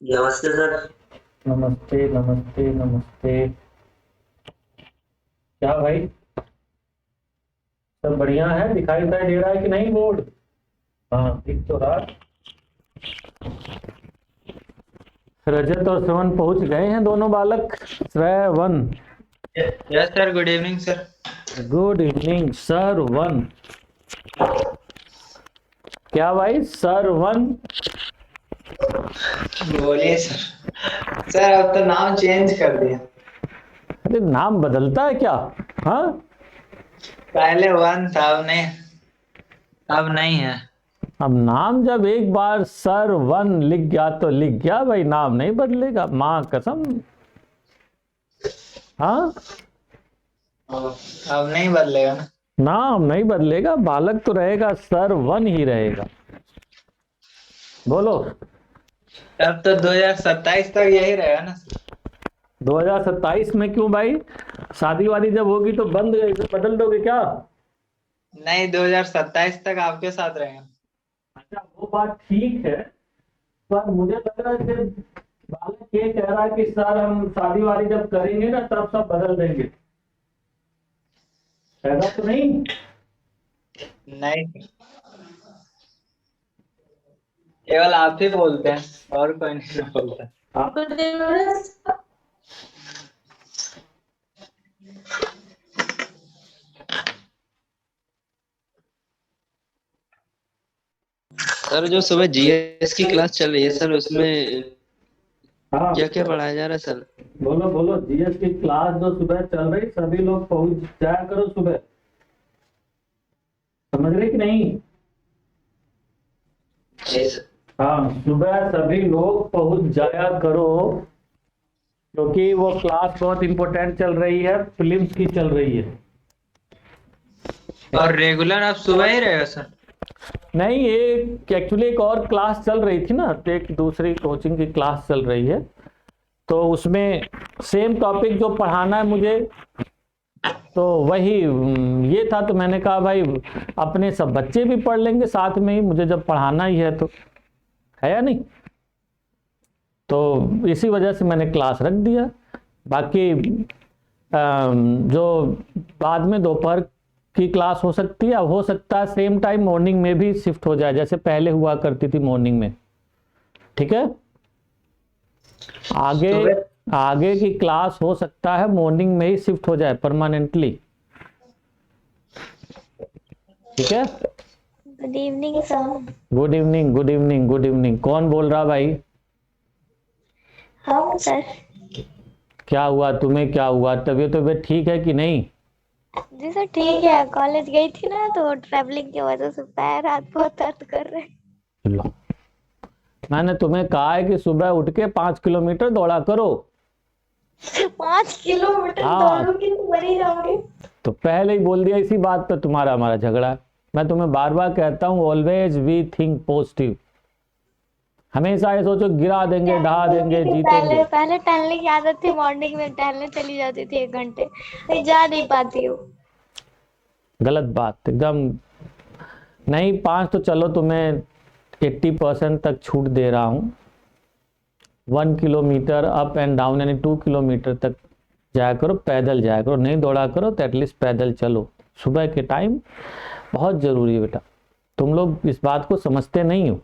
नमस्ते सर। नमस्ते नमस्ते नमस्ते। क्या भाई, सब बढ़िया है? दिखाई दिखाई दे रहा है कि नहीं बोर्ड? हाँ, दिख तो रहा। रजत और श्रवण पहुंच गए हैं दोनों बालक। Shravan, yes sir, good evening sir. Good evening sir one. क्या भाई सर वन? बोलिए सर। सर अब तो नाम चेंज कर दिया। अरे नाम बदलता है क्या? हाँ, पहले वन था, अब नहीं है। अब नाम जब एक बार सर वन लिख गया तो लिख गया भाई, नाम नहीं बदलेगा, माँ कसम। हाँ, अब नहीं बदलेगा ना। नाम नहीं बदलेगा, बालक तो रहेगा, सर वन ही रहेगा। बोलो। तब तो 2027 तक यही रहेगा ना सर। 2027 में क्यों भाई? शादी वादी जब होगी तो बंद बदल दोगे क्या? नहीं, 2027 तक आपके साथ रहेगा। अच्छा, वो बात ठीक है, पर मुझे लग रहा है कि बालक ये कह रहा है कि सर हम शादी वादी जब करेंगे ना तब सब बदल देंगे। ऐसा तो नहीं? नहीं, केवल आप ही बोलते हैं और कोई नहीं बोलता। आप सर जो सुबह जीएस की क्लास चल रही है सर, उसमें हाँ, क्या क्या पढ़ाया जा रहा है सर? बोलो बोलो। जीएस की क्लास जो सुबह चल रही, सभी लोग पहुंच जाया करो सुबह। समझ रहे कि नहीं? जी सर। हाँ, सुबह सभी लोग पहुंच जाया करो, क्योंकि वो क्लास बहुत इंपॉर्टेंट चल रही है, फिल्म्स की चल रही है। और रेगुलर आप सुबह ही रहेगा सर? नहीं, एक एक्चुअली एक और क्लास चल रही थी ना, तो एक दूसरी कोचिंग की क्लास चल रही है, तो उसमें सेम टॉपिक जो पढ़ाना है मुझे, तो वही ये था, तो मैंने कहा भाई अपने सब बच्चे भी पढ़ लेंगे साथ में ही, मुझे जब पढ़ाना ही है तो, है या नहीं? तो इसी वजह से मैंने क्लास रख दिया। बाकी जो बाद में दोपहर की क्लास हो सकती है, हो सकता है सेम टाइम मॉर्निंग में भी शिफ्ट हो जाए, जैसे पहले हुआ करती थी मॉर्निंग में। ठीक है, आगे सुबह। आगे की क्लास हो सकता है मॉर्निंग में ही शिफ्ट हो जाए परमानेंटली। ठीक है। Good evening sir. Good evening, good evening, good evening. कौन बोल रहा भाई? हम सर। क्या हुआ तुम्हें, क्या हुआ? तबीयत तबीयत ठीक है कि नहीं? जी सर ठीक है, कॉलेज गई थी ना तो ट्रैवलिंग की वजह से पैर हाथ बहुत दर्द कर रहे हैं। लो, मैंने तुम्हें कहा है कि सुबह उठ के 5 किलोमीटर दौड़ा करो। 5 किलोमीटर हाँ, दौड़ूंगी तो मर ही जाऊंगी। तो पहले ही बोल दिया, इसी बात पे तुम्हारा हमारा झगड़ा है। मैं तुम्हें बार बार कहता हूँ, ऑलवेज वी थिंक पॉजिटिव। हमेशा ये सोचो गिरा देंगे, ढहा देंगे, पहले जीतेंगे। पहले टहलने की आदत थी, मॉर्निंग में टहलने चली जाती थी 1 घंटे, नहीं जा नहीं पाती हूँ। गलत बात एकदम। नहीं, 5 तो चलो तुम्हें 80% तक छूट दे रहा हूँ। 1 किलोमीटर अप एंड डाउन यानी 2 किलोमीटर तक जाया करो, पैदल जाया करो, नहीं दौड़ा करो तो एटलीस्ट पैदल चलो। सुबह के टाइम बहुत जरूरी है बेटा, तुम लोग इस बात को समझते नहीं हो।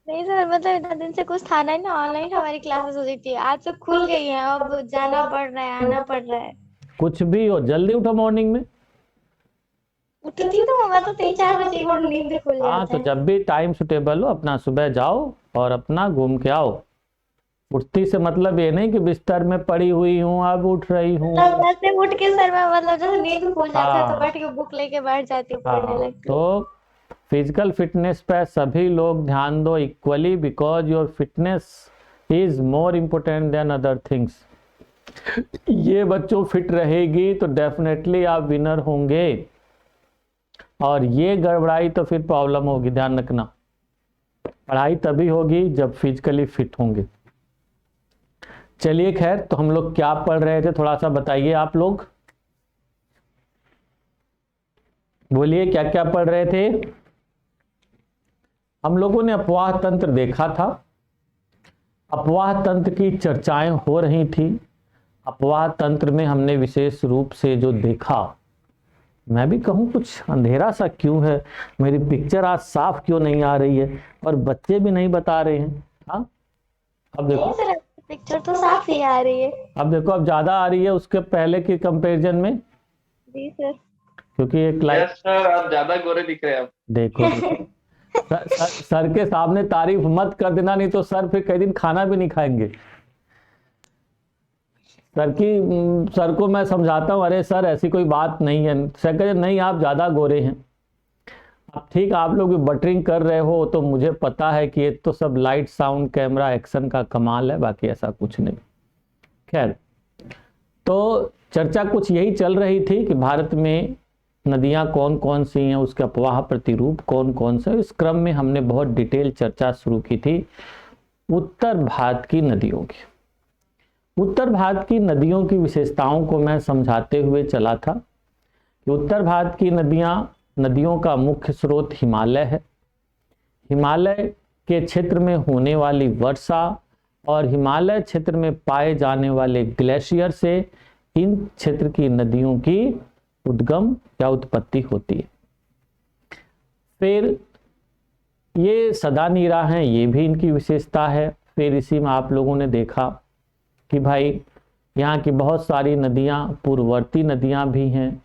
नहीं सर, मतलब इतना दिन से कुछ था नहीं ना, ऑनलाइन हमारी क्लासेस होती थी, आज से खुल गई है, अब जाना पड़ रहा है, आना पड़ रहा है। कुछ भी हो, जल्दी उठो मॉर्निंग में। उठती तो मैं तो 3-4 बजे को नींद खुल हाँ, जाता तो है। जब भी टाइम सुटेबल हो अपना सुबह जाओ और अपना घूम के आओ। उठती से मतलब ये नहीं कि बिस्तर में पड़ी हुई हूँ अब उठ रही हूँ। तब ऐसे उठ के सर मैं, मतलब जैसे नींद खुल जाता है तो हाँ बैठ के बुक लेके बैठ जाती हूँ, पढ़ने हाँ, लगती तो हूँ। फिजिकल फिटनेस पे सभी लोग ध्यान दो equally, because your fitness is more important then other things. ये बच्चों फिट रहेगी तो डेफिनेटली आप विनर होंगे, और ये गड़बड़ाई तो फिर प्रॉब्लम होगी, ध्यान रखना। पढ़ाई तभी होगी जब फिजिकली फिट होंगे। चलिए खैर, तो हम लोग क्या पढ़ रहे थे, थोड़ा सा बताइए आप लोग। बोलिए क्या क्या पढ़ रहे थे? हम लोगों ने अपवाह तंत्र देखा था। अपवाह तंत्र की चर्चाएं हो रही थी। अपवाह तंत्र में हमने विशेष रूप से जो देखा, मैं भी कहूँ कुछ अंधेरा सा क्यों है, मेरी पिक्चर आज साफ क्यों नहीं आ रही है, और बच्चे भी नहीं बता रहे हैं। हाँ, अब देखो, नहीं सर, पिक्चर तो साफ ही आ रही है। अब देखो, अब ज्यादा आ रही है उसके पहले के कंपैरिजन में। जी सर। क्योंकि एक लाइट, सर आप ज्यादा गोरे दिख रहे हैं आप। देखो, सर के सामने तारीफ मत कर देना, नहीं तो सर फिर कई दिन खाना भी नहीं खाएंगे। सर को मैं समझाता हूँ, अरे सर ऐसी कोई बात नहीं है। सर कहते नहीं, आप ज़्यादा गोरे हैं। अब ठीक, आप लोग भी बटरिंग कर रहे हो तो मुझे पता है कि ये तो सब लाइट साउंड कैमरा एक्शन का कमाल है, बाकी ऐसा कुछ नहीं। खैर, तो चर्चा कुछ यही चल रही थी कि भारत में नदियाँ कौन कौन सी हैं, उसके अपवाह प्रतिरूप कौन कौन से। इस क्रम में हमने बहुत डिटेल चर्चा शुरू की थी उत्तर भारत की नदियों की। उत्तर भारत की नदियों की विशेषताओं को मैं समझाते हुए चला था कि उत्तर भारत की नदियों का मुख्य स्रोत हिमालय है। हिमालय के क्षेत्र में होने वाली वर्षा और हिमालय क्षेत्र में पाए जाने वाले ग्लेशियर से इन क्षेत्र की नदियों की उद्गम या उत्पत्ति होती है। फिर ये सदा नीरा हैं, ये भी इनकी विशेषता है। फिर इसी में आप लोगों ने देखा कि भाई यहाँ की बहुत सारी नदियाँ पूर्ववर्ती नदियाँ भी हैं,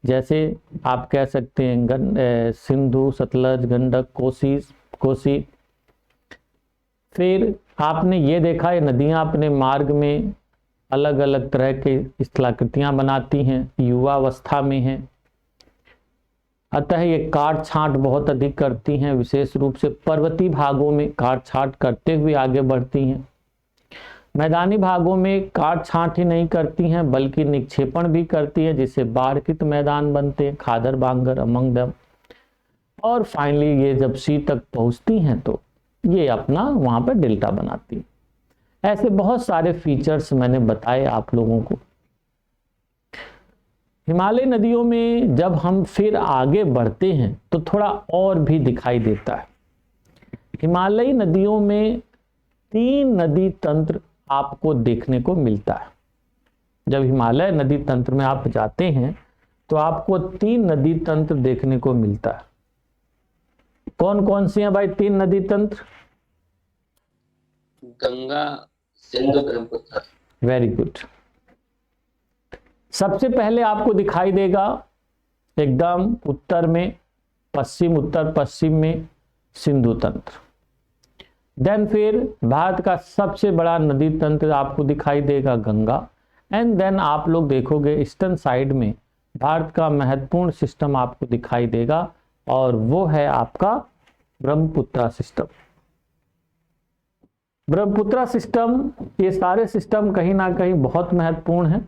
जैसे आप कह सकते हैं सिंधु, सतलज, गंडक, कोसी। फिर आपने ये देखा, ये नदियाँ अपने मार्ग में अलग अलग तरह के स्थलाकृतियाँ बनाती हैं, युवावस्था में हैं, अतः ये काट छांट बहुत अधिक करती हैं। विशेष रूप से पर्वतीय भागों में काट छांट करते हुए आगे बढ़ती हैं। मैदानी भागों में काट छांट ही नहीं करती हैं बल्कि निक्षेपण भी करती है, जिससे बाढ़कृत मैदान बनते हैं, खादर, बांगर, अमंगदम। और फाइनली ये जब सी तक पहुंचती हैं तो ये अपना वहां पर डेल्टा बनाती है। ऐसे बहुत सारे फीचर्स मैंने बताए आप लोगों को। हिमालय नदियों में जब हम फिर आगे बढ़ते हैं तो थोड़ा और भी दिखाई देता है। हिमालयी नदियों में 3 नदी तंत्र आपको देखने को मिलता है। जब हिमालय नदी तंत्र में आप जाते हैं तो आपको 3 नदी तंत्र देखने को मिलता है। कौन कौन सी हैं भाई 3 नदी तंत्र? गंगा, सिंधु, ब्रह्मपुत्र। Very good. सबसे पहले आपको दिखाई देगा एकदम उत्तर में, उत्तर पश्चिम में सिंधु तंत्र। देन फिर भारत का सबसे बड़ा नदी तंत्र आपको दिखाई देगा गंगा। एंड देन आप लोग देखोगे ईस्टर्न साइड में भारत का महत्वपूर्ण सिस्टम आपको दिखाई देगा, और वो है आपका ब्रह्मपुत्र सिस्टम। ब्रह्मपुत्र सिस्टम, ये सारे सिस्टम कहीं ना कहीं बहुत महत्वपूर्ण है।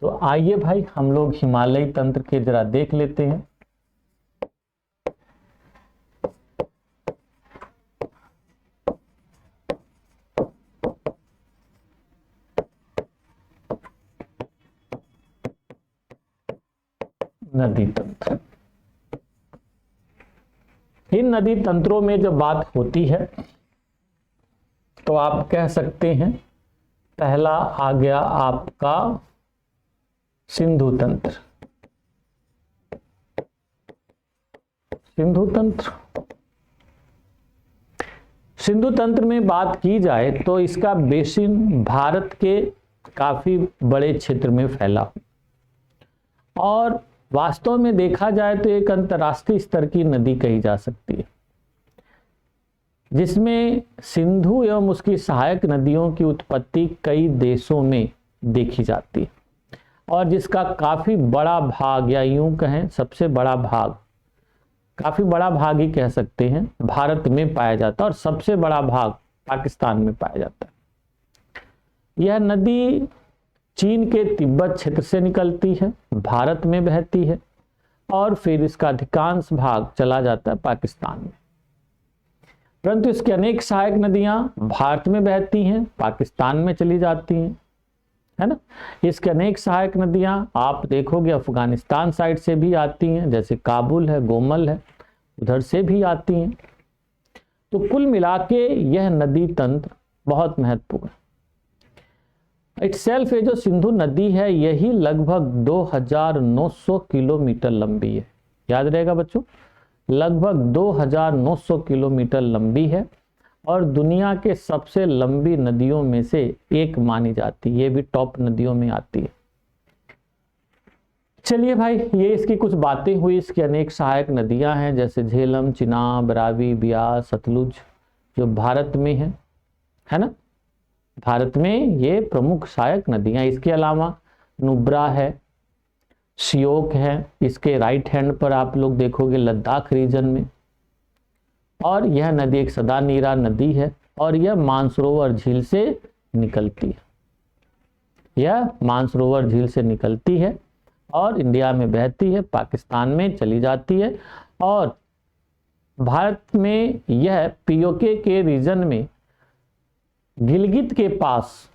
तो आइए भाई हम लोग हिमालयी तंत्र के जरा देख लेते हैं। नदी तंत्र, इन नदी तंत्रों में जब बात होती है तो आप कह सकते हैं पहला आ गया आपका सिंधु तंत्र। सिंधु तंत्र में बात की जाए तो इसका बेसिन भारत के काफी बड़े क्षेत्र में फैला, और वास्तव में देखा जाए तो एक अंतर्राष्ट्रीय स्तर की नदी कही जा सकती है, जिसमें सिंधु एवं उसकी सहायक नदियों की उत्पत्ति कई देशों में देखी जाती है, और जिसका काफी बड़ा भाग, या यूं कहें सबसे बड़ा भाग, काफी बड़ा भाग ही कह सकते हैं, भारत में पाया जाता है, और सबसे बड़ा भाग पाकिस्तान में पाया जाता है। यह नदी चीन के तिब्बत क्षेत्र से निकलती है, भारत में बहती है, और फिर इसका अधिकांश भाग चला जाता है पाकिस्तान में। परंतु इसकी अनेक सहायक नदियां भारत में बहती हैं, पाकिस्तान में चली जाती हैं, है ना। इसके अनेक सहायक नदियां आप देखोगे अफगानिस्तान साइड से भी आती हैं, जैसे काबुल है, गोमल है, उधर से भी आती हैं। तो कुल मिला के यह नदी तंत्र बहुत महत्वपूर्ण। इटसेल्फ ये जो सिंधु नदी है यही लगभग 2900 किलोमीटर लंबी है। याद रहेगा बच्चों, लगभग 2900 किलोमीटर लंबी है और दुनिया के सबसे लंबी नदियों में से एक मानी जाती है। ये भी टॉप नदियों में आती है। चलिए भाई, ये इसकी कुछ बातें हुई। इसकी अनेक सहायक नदियां हैं जैसे झेलम, चिनाब, रावी, ब्यास, सतलुज, जो भारत में है ना। भारत में ये प्रमुख सहायक नदियां। इसके अलावा नुब्रा है, श्योक है, इसके राइट हैंड पर आप लोग देखोगे लद्दाख रीजन में। और यह नदी एक सदा नीरा नदी है और यह मानसरोवर झील से निकलती है। यह मानसरोवर झील से निकलती है और इंडिया में बहती है, पाकिस्तान में चली जाती है और भारत में यह पीओके के रीजन में गिलगित के पास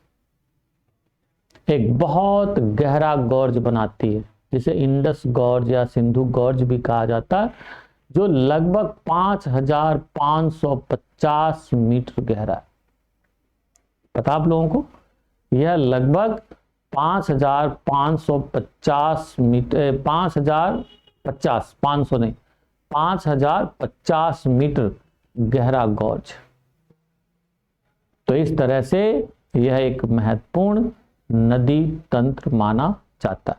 एक बहुत गहरा गॉर्ज बनाती है, जिसे इंडस गॉर्ज या सिंधु गॉर्ज भी कहा जाता है, जो लगभग 5550 मीटर गहरा है। पता आप लोगों को, यह लगभग 5550 मीटर, 5050 मीटर गहरा गॉर्ज। तो इस तरह से यह एक महत्वपूर्ण नदी तंत्र माना जाता है।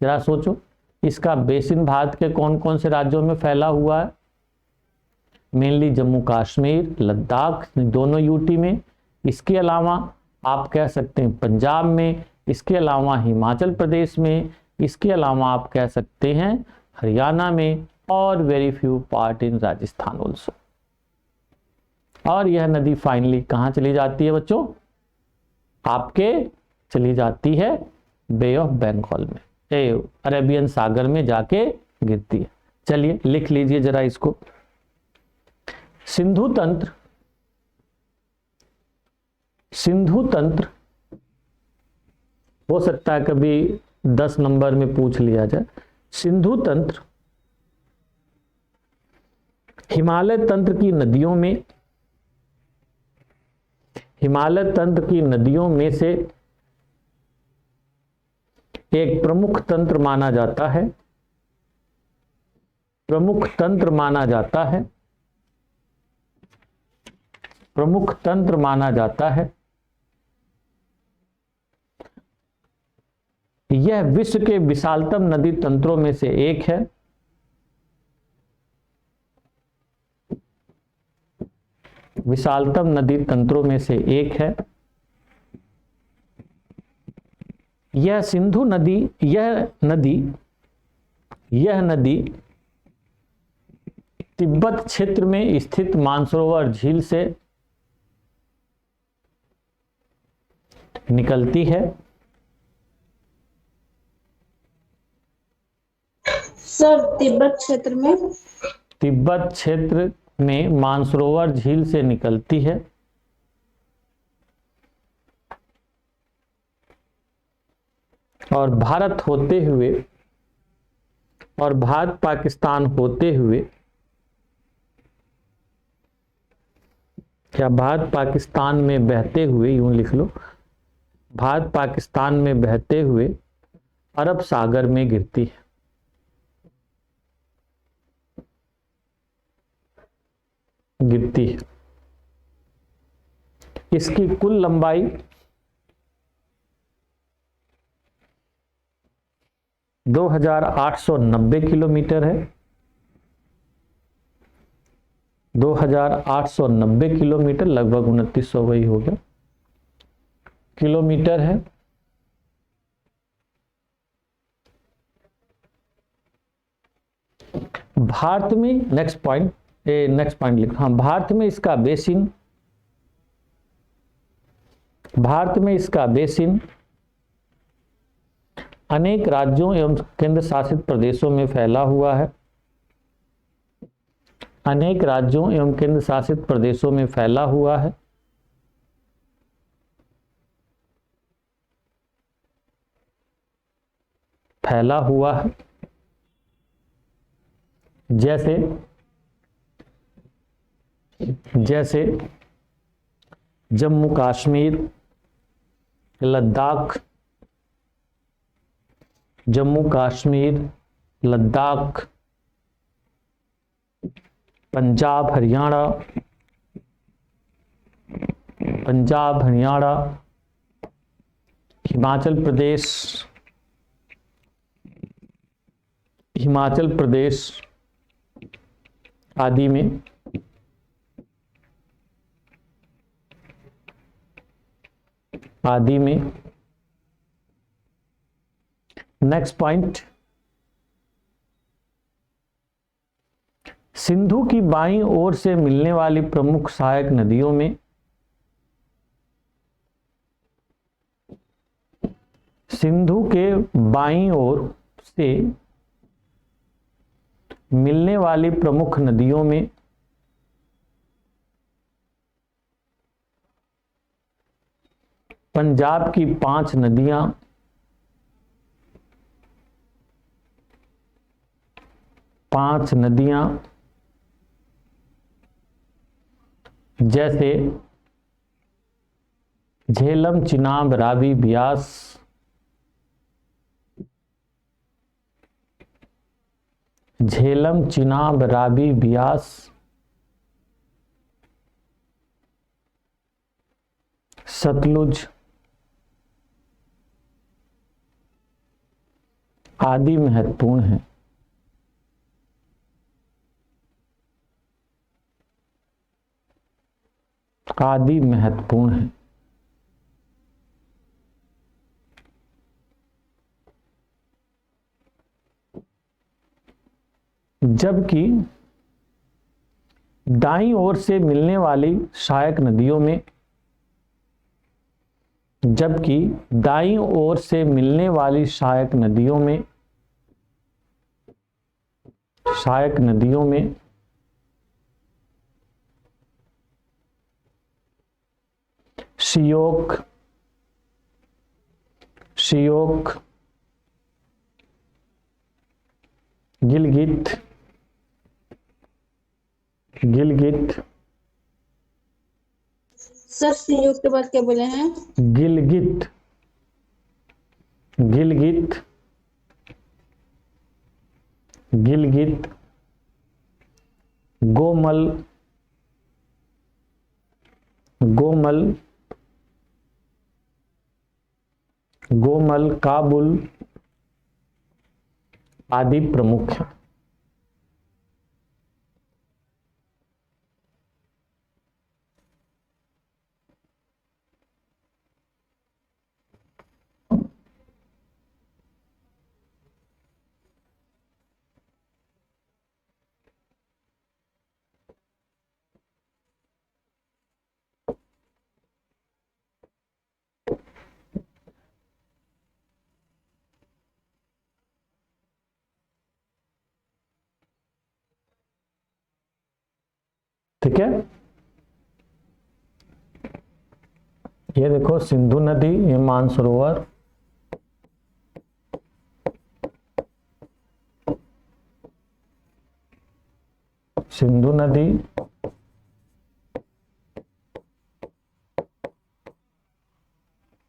जरा सोचो, इसका बेसिन भारत के कौन कौन से राज्यों में फैला हुआ है? मेनली जम्मू कश्मीर, लद्दाख, दोनों यूटी में। इसके अलावा आप कह सकते हैं पंजाब में, इसके अलावा हिमाचल प्रदेश में, इसके अलावा आप कह सकते हैं हरियाणा में और very few part in Rajasthan also. और यह नदी फाइनली कहाँ चली जाती है बच्चों? आपके चली जाती है बे ऑफ बंगाल में, अरेबियन सागर में जाके गिरती है। चलिए लिख लीजिए जरा इसको। सिंधु तंत्र, सिंधु तंत्र हो सकता है कभी 10 नंबर में पूछ लिया जाए। सिंधु तंत्र हिमालय तंत्र की नदियों में, हिमालय तंत्र की नदियों में से एक प्रमुख तंत्र माना जाता है, प्रमुख तंत्र माना जाता है, प्रमुख तंत्र माना जाता है। यह विश्व के विशालतम नदी तंत्रों में से एक है। विशालतम नदी तंत्रों में से एक है। यह सिंधु नदी, यह नदी तिब्बत क्षेत्र में स्थित मानसरोवर झील से निकलती है। सर तिब्बत क्षेत्र में, तिब्बत क्षेत्र में मानसरोवर झील से निकलती है। और भारत होते हुए और भारत पाकिस्तान होते हुए, क्या भारत पाकिस्तान में बहते हुए, यूं लिख लो, भारत पाकिस्तान में बहते हुए अरब सागर में गिरती है। गिरती है। इसकी कुल लंबाई 2890 किलोमीटर है। 2890 किलोमीटर, लगभग 2900 वही हो गया किलोमीटर है। भारत में, नेक्स्ट पॉइंट लिखो। हाँ, भारत में इसका बेसिन, भारत में इसका बेसिन अनेक राज्यों एवं केंद्र शासित प्रदेशों में फैला हुआ है। अनेक राज्यों एवं केंद्र शासित प्रदेशों में फैला हुआ है। फैला हुआ है। जैसे जम्मू कश्मीर, लद्दाख, जम्मू कश्मीर, लद्दाख, पंजाब हरियाणा, पंजाब हरियाणा, हिमाचल प्रदेश, हिमाचल प्रदेश आदि में नेक्स्ट पॉइंट, सिंधु की बाईं ओर से मिलने वाली प्रमुख सहायक नदियों में सिंधु के बाईं ओर से मिलने वाली प्रमुख नदियों में पंजाब की 5 नदियां, जैसे झेलम, चिनाब, रावी, ब्यास, झेलम, चिनाब, रावी, ब्यास, सतलुज आदि महत्वपूर्ण है। आदि महत्वपूर्ण है। जबकि दाईं ओर से मिलने वाली सहायक नदियों में श्योक, गिलगित, सर सहयोग के बाद क्या बोले हैं? गिलगित, गोमल, काबुल आदि प्रमुख हैं। ठीक है, ये देखो सिंधु नदी, ये मानसरोवर, सिंधु नदी,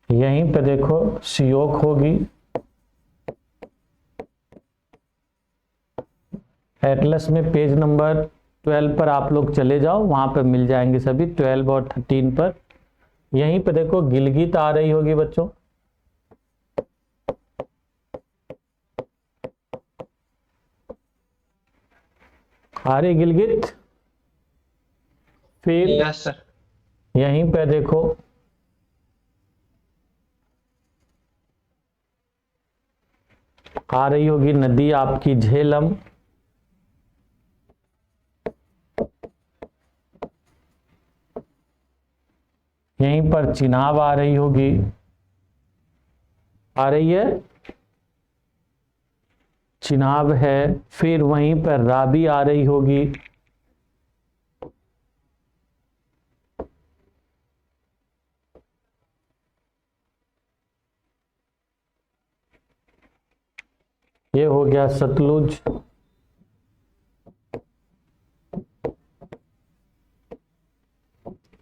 यहीं पे देखो श्योक होगी, एटलस में पेज नंबर 12 पर आप लोग चले जाओ, वहां पर मिल जाएंगे सभी 12 और 13 पर। यहीं पे देखो गिलगित आ रही होगी बच्चों, आ रही गिलगित। फिर यस सर। यहीं पे देखो आ रही होगी नदी आपकी झेलम, यहीं पर चिनाब आ रही होगी, आ रही है, चिनाब है। फिर वहीं पर रावी आ रही होगी, ये हो गया सतलुज,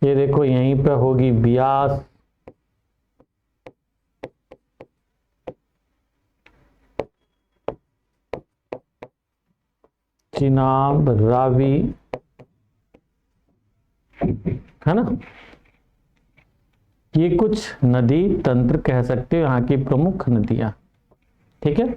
ये देखो यहीं पे होगी ब्यास, चिनाब, रावी, है ना। ये कुछ नदी तंत्र कह सकते हो, यहाँ की प्रमुख नदियां। ठीक है,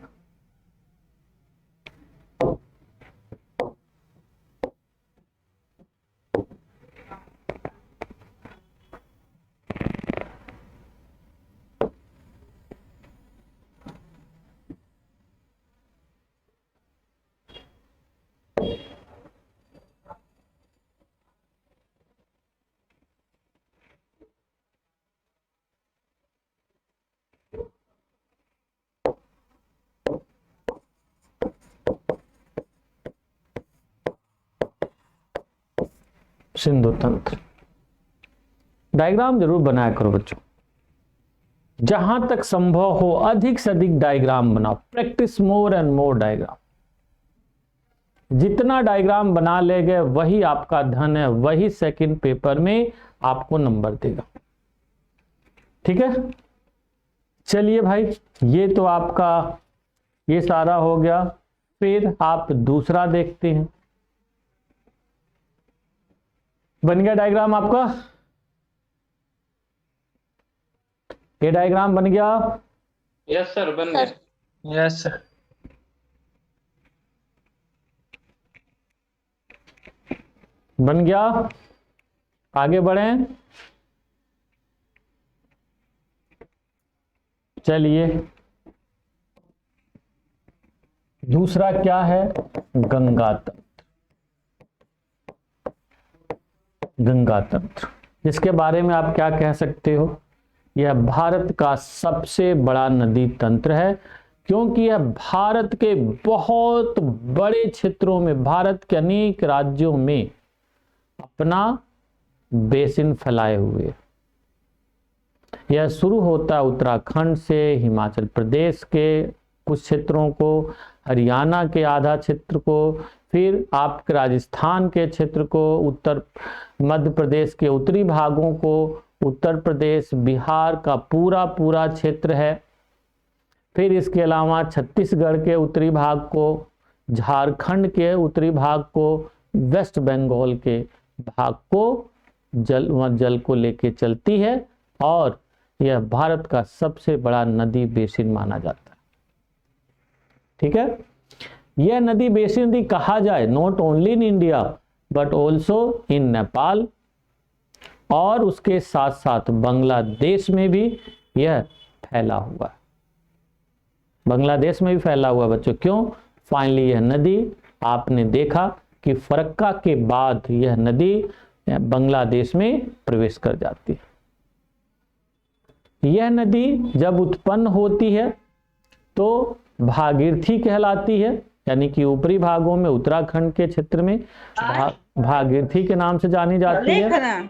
सिंधु तंत्र। डायग्राम जरूर बनाया करो बच्चों, जहां तक संभव हो अधिक से अधिक डायग्राम बनाओ। Practice more and more diagram. जितना डायग्राम बना ले गए वही आपका धन है, वही सेकंड पेपर में आपको नंबर देगा। ठीक है, चलिए भाई, ये तो आपका ये सारा हो गया। फिर आप दूसरा देखते हैं। बन गया डायग्राम आपका? ये डायग्राम बन गया? यस सर, बन गया। Yes sir. बन गया। आगे बढ़ें। चलिए, दूसरा क्या है? गंगा तंत्र। गंगा तंत्र, जिसके बारे में आप क्या कह सकते हो? यह भारत का सबसे बड़ा नदी तंत्र है, क्योंकि यह भारत के बहुत बड़े क्षेत्रों में, भारत के अनेक राज्यों में अपना बेसिन फैलाए हुए। यह शुरू होता है उत्तराखंड से, हिमाचल प्रदेश के कुछ क्षेत्रों को, हरियाणा के आधा क्षेत्र को, फिर आपके राजस्थान के क्षेत्र को, उत्तर मध्य प्रदेश के उत्तरी भागों को, उत्तर प्रदेश बिहार का पूरा पूरा क्षेत्र है। फिर इसके अलावा छत्तीसगढ़ के उत्तरी भाग को, झारखंड के उत्तरी भाग को, वेस्ट बंगाल के भाग को जल को लेके चलती है, और यह भारत का सबसे बड़ा नदी बेसिन माना जाता है। ठीक है, यह नदी बेसिन यदि कहा जाए not only in India but also in Nepal, और उसके साथ साथ बांग्लादेश में भी यह फैला हुआ है। बांग्लादेश में भी फैला हुआ है बच्चों। क्यों? फाइनली यह नदी, आपने देखा कि फरक्का के बाद यह नदी बांग्लादेश में प्रवेश कर जाती है। यह नदी जब उत्पन्न होती है तो भागीरथी कहलाती है, यानी कि ऊपरी भागों में उत्तराखंड के क्षेत्र में भागीरथी के नाम से जानी जाती है।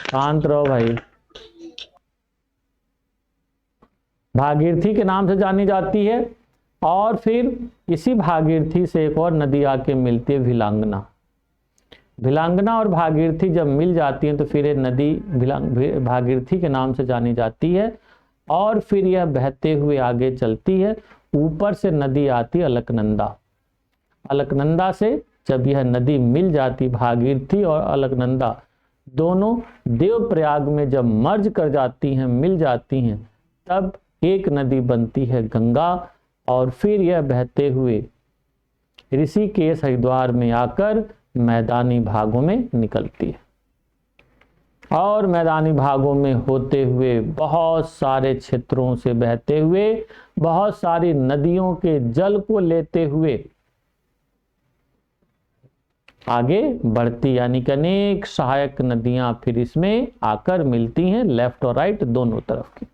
शांत रहो भाई। भागीरथी के नाम से जानी जाती है, और फिर इसी भागीरथी से एक और नदी आके मिलती है, भिलांगना। भिलांगना और भागीरथी जब मिल जाती हैं तो फिर ये नदी भागीरथी के नाम से जानी जाती है, और फिर यह बहते हुए आगे चलती है। ऊपर से नदी आती है अलकनंदा। अलकनंदा से जब यह नदी मिल जाती, भागीरथी और अलकनंदा दोनों देवप्रयाग में जब मर्ज कर जाती हैं, मिल जाती हैं, तब एक नदी बनती है गंगा, और फिर यह बहते हुए ऋषिकेश हरिद्वार में आकर मैदानी भागों में निकलती है, और मैदानी भागों में होते हुए बहुत सारे क्षेत्रों से बहते हुए, बहुत सारी नदियों के जल को लेते हुए आगे बढ़ती, यानी कि अनेक सहायक नदियां फिर इसमें आकर मिलती हैं, लेफ्ट और राइट दोनों तरफ की।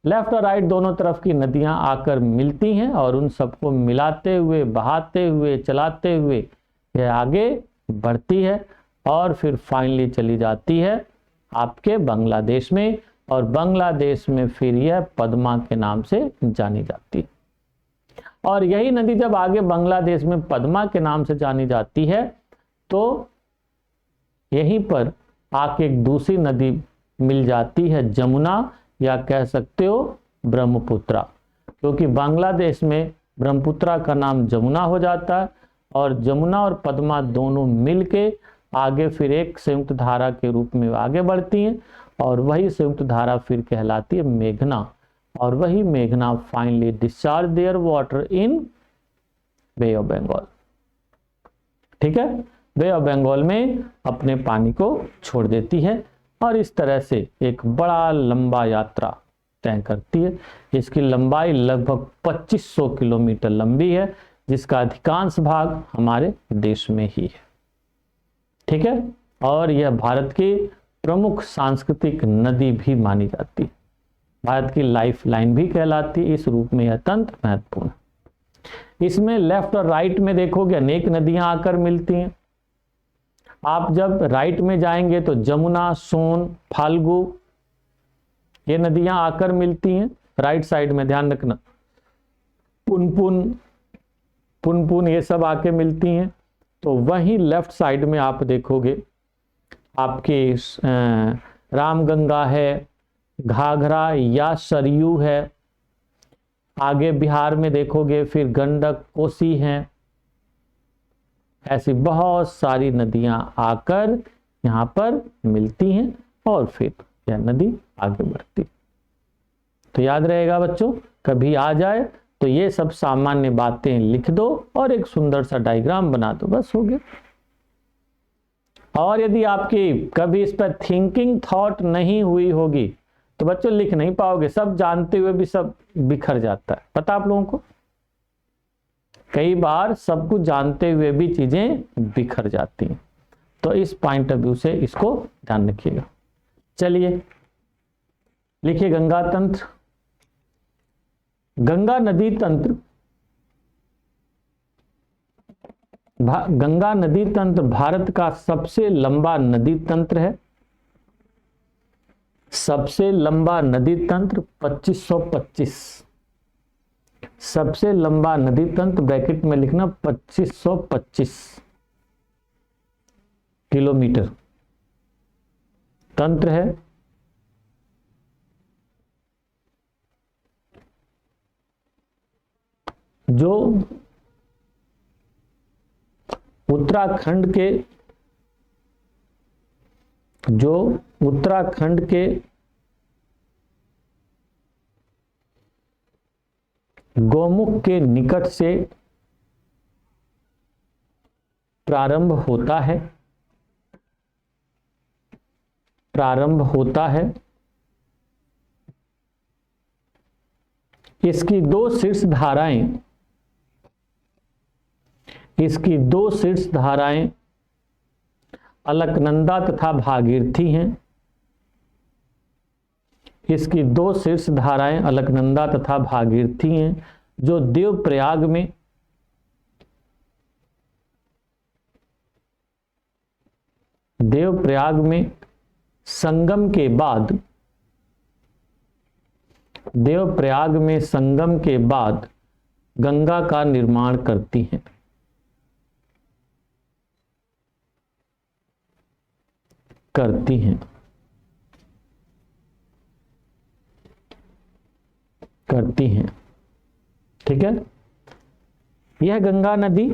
लेफ्ट और राइट दोनों तरफ की नदियां आकर मिलती हैं, और उन सबको मिलाते हुए, बहाते हुए, चलाते हुए यह आगे बढ़ती है, और फिर फाइनली चली जाती है आपके बांग्लादेश में, और बांग्लादेश में फिर यह पद्मा के नाम से जानी जाती है। और यही नदी जब आगे बांग्लादेश में पद्मा के नाम से जानी जाती है, तो यहीं पर आके एक दूसरी नदी मिल जाती है, जमुना, या कह सकते हो ब्रह्मपुत्रा, क्योंकि बांग्लादेश में ब्रह्मपुत्रा का नाम जमुना हो जाता है और जमुना और पद्मा दोनों मिलके आगे फिर एक संयुक्त धारा के रूप में आगे बढ़ती हैं और वही संयुक्त धारा फिर कहलाती है मेघना, और वही मेघना finally discharge their water in Bay of Bengal. ठीक है, बे ऑफ बंगाल में अपने पानी को छोड़ देती है और इस तरह से एक बड़ा लंबा यात्रा तय करती है। इसकी लंबाई लगभग 2500 किलोमीटर लंबी है, जिसका अधिकांश भाग हमारे देश में ही है। ठीक है, और यह भारत की प्रमुख सांस्कृतिक नदी भी मानी जाती है, भारत की लाइफ लाइन भी कहलाती है। इस रूप में यह तंत्र महत्वपूर्ण है। इसमें लेफ्ट और राइट में देखोगे अनेक नदियां आकर मिलती हैं। आप जब राइट में जाएंगे तो जमुना, सोन, फाल्गु, ये नदियां आकर मिलती हैं राइट साइड में, ध्यान रखना। पुनपुन ये सब आके मिलती हैं। तो वहीं लेफ्ट साइड में आप देखोगे आपके रामगंगा है, घाघरा या सरयू है। आगे बिहार में देखोगे फिर गंडक, कोसी हैं। ऐसी बहुत सारी नदियां आकर यहाँ पर मिलती हैं और फिर यह नदी आगे बढ़ती। तो याद रहेगा बच्चों, कभी आ जाए तो ये सब सामान्य बातें लिख दो और एक सुंदर सा डायग्राम बना दो, बस हो गया। और यदि आपकी कभी इस पर थिंकिंग थॉट नहीं हुई होगी तो बच्चों लिख नहीं पाओगे, सब जानते हुए भी सब बिखर जाता है। पता आप लोगों को, कई बार सब कुछ जानते हुए भी चीजें बिखर जाती हैं। तो इस पॉइंट ऑफ व्यू से इसको ध्यान रखिएगा। चलिए लिखिए गंगा तंत्र। गंगा नदी तंत्र, गंगा नदी तंत्र भारत का सबसे लंबा नदी तंत्र है। सबसे लंबा नदी तंत्र 2525, सबसे लंबा नदी तंत्र ब्रैकेट में लिखना 2525 किलोमीटर तंत्र है। जो उत्तराखंड के गौमुख के निकट से प्रारंभ होता है। इसकी दो शीर्ष धाराएं अलकनंदा तथा भागीरथी हैं। इसकी दो शीर्ष धाराएं अलकनंदा तथा भागीरथी हैं, जो देवप्रयाग में संगम के बाद गंगा का निर्माण करती हैं। ठीक है, यह गंगा नदी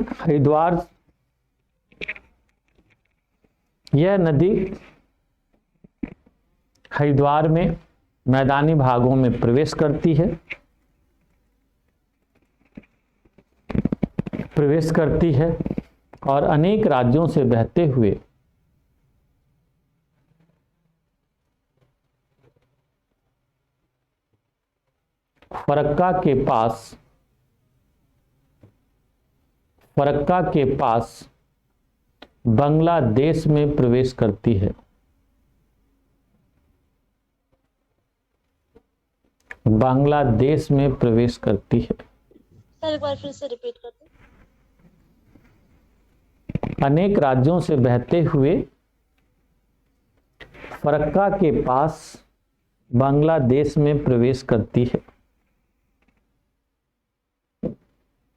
हरिद्वार में मैदानी भागों में प्रवेश करती है और अनेक राज्यों से बहते हुए फरक्का के पास बांग्लादेश में प्रवेश करती है। बांग्लादेश में प्रवेश करती है। सर एक बार फिर से रिपीट कर दो। अनेक राज्यों से बहते हुए फरक्का के पास बांग्लादेश में प्रवेश करती है।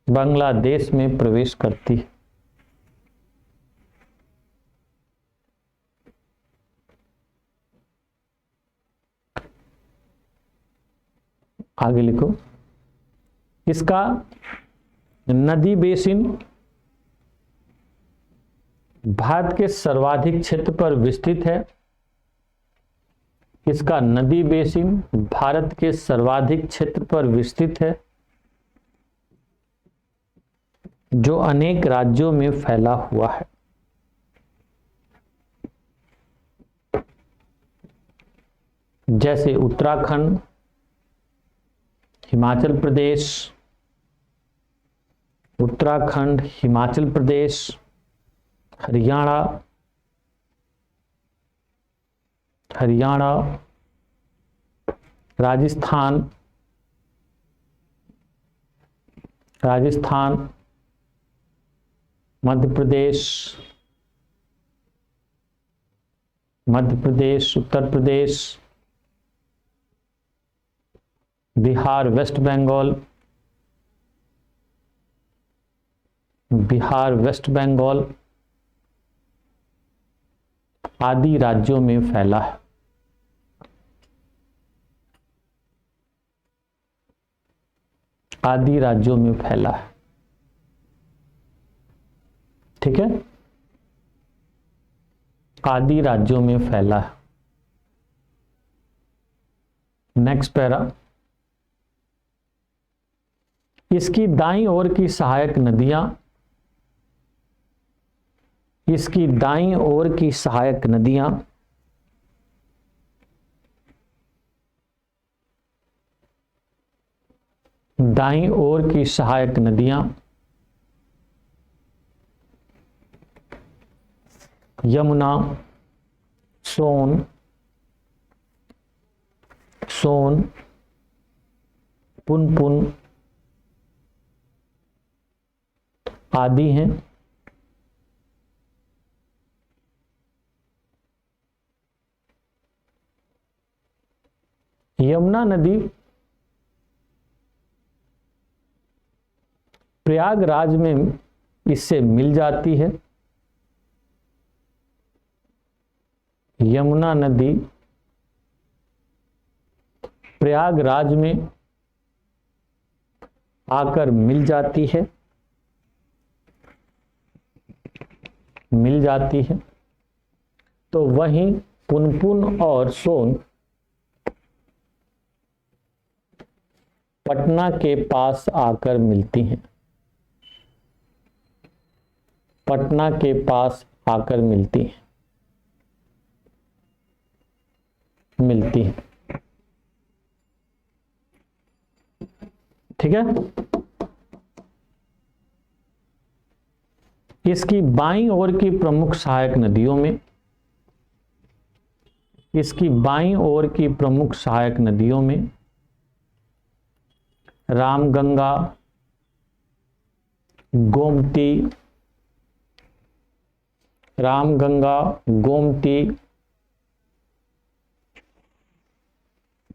बांग्लादेश में प्रवेश करती है। आगे लिखो, इसका नदी बेसिन भारत के सर्वाधिक क्षेत्र पर विस्तृत है। इसका नदी बेसिन भारत के सर्वाधिक क्षेत्र पर विस्तृत है, जो अनेक राज्यों में फैला हुआ है। जैसे उत्तराखंड, हिमाचल प्रदेश, उत्तराखंड, हिमाचल प्रदेश, हरियाणा, राजस्थान, मध्य प्रदेश, उत्तर प्रदेश, बिहार, वेस्ट बंगाल आदि राज्यों में फैला है। आदि राज्यों में फैला है। ठीक है, आदि राज्यों में फैला है। नेक्स्ट पैरा, इसकी दाईं ओर की सहायक नदियां, इसकी दाईं ओर की सहायक नदियां दाईं ओर की सहायक नदियां यमुना, सोन, पुनपुन आदि हैं। यमुना नदी प्रयागराज में इससे मिल जाती है। यमुना नदी प्रयागराज में आकर मिल जाती है, तो वहीं पुनपुन और सोन पटना के पास आकर मिलती हैं। पटना के पास आकर मिलती हैं। ठीक है, इसकी बाईं ओर की प्रमुख सहायक नदियों में, रामगंगा, गोमती,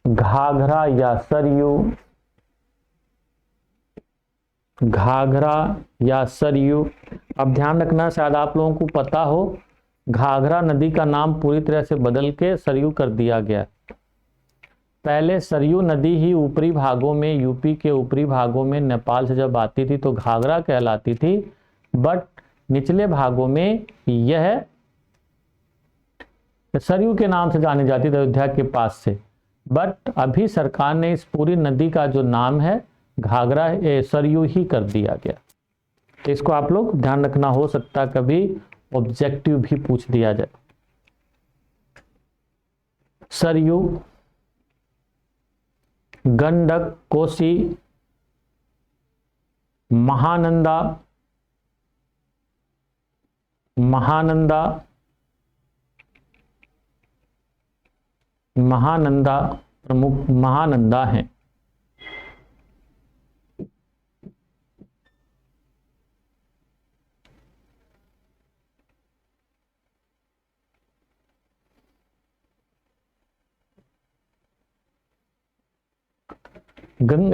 घाघरा या सरयू। अब ध्यान रखना, शायद आप लोगों को पता हो, घाघरा नदी का नाम पूरी तरह से बदल के सरयू कर दिया गया। पहले सरयू नदी ही ऊपरी भागों में, यूपी के ऊपरी भागों में नेपाल से जब आती थी तो घाघरा कहलाती थी, बट निचले भागों में यह सरयू के नाम से जानी जाती थी, अयोध्या के पास से। बट अभी सरकार ने इस पूरी नदी का जो नाम है घाघरा सरयू ही कर दिया गया। तो इसको आप लोग ध्यान रखना, हो सकता कभी ऑब्जेक्टिव भी पूछ दिया जाए। सरयू, गंडक, कोसी, महानंदा प्रमुख महानंदा हैं।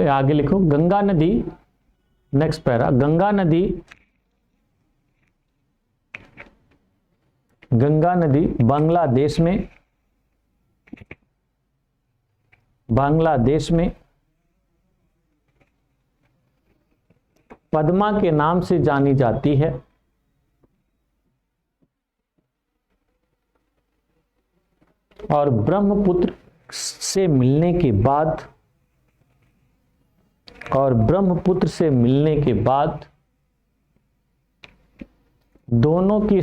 आगे लिखो, गंगा नदी, नेक्स्ट पैरा, गंगा नदी बांग्लादेश में पद्मा के नाम से जानी जाती है। और ब्रह्मपुत्र से मिलने के बाद दोनों की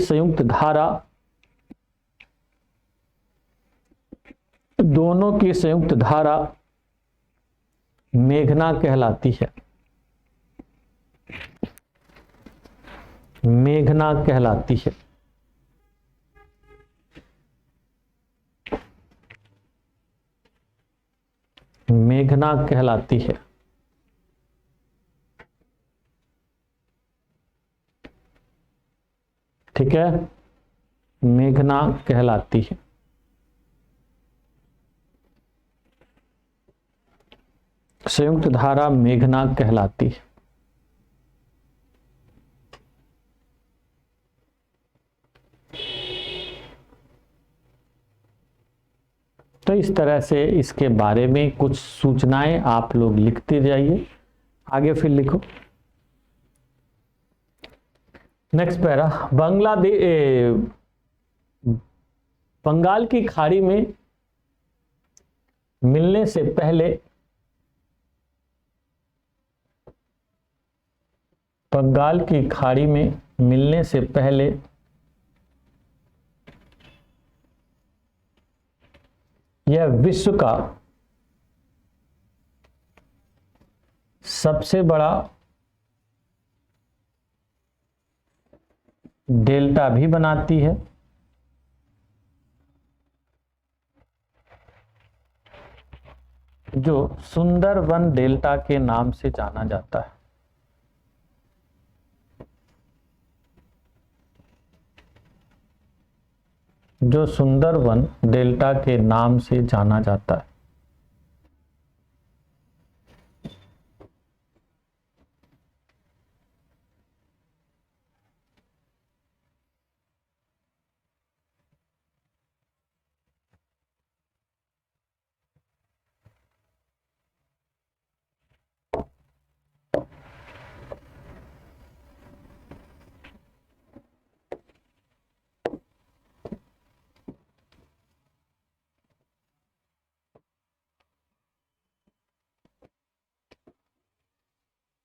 संयुक्त धारा मेघना कहलाती है। मेघना कहलाती है। मेघना कहलाती है। ठीक है, मेघना कहलाती है। संयुक्त धारा मेघना कहलाती है। तो इस तरह से इसके बारे में कुछ सूचनाएं आप लोग लिखते जाइए। आगे फिर लिखो। नेक्स्ट पैरा, बंगाल की खाड़ी में मिलने से पहले यह विश्व का सबसे बड़ा डेल्टा भी बनाती है। जो सुंदरवन डेल्टा के नाम से जाना जाता है। जो सुंदरवन डेल्टा के नाम से जाना जाता है।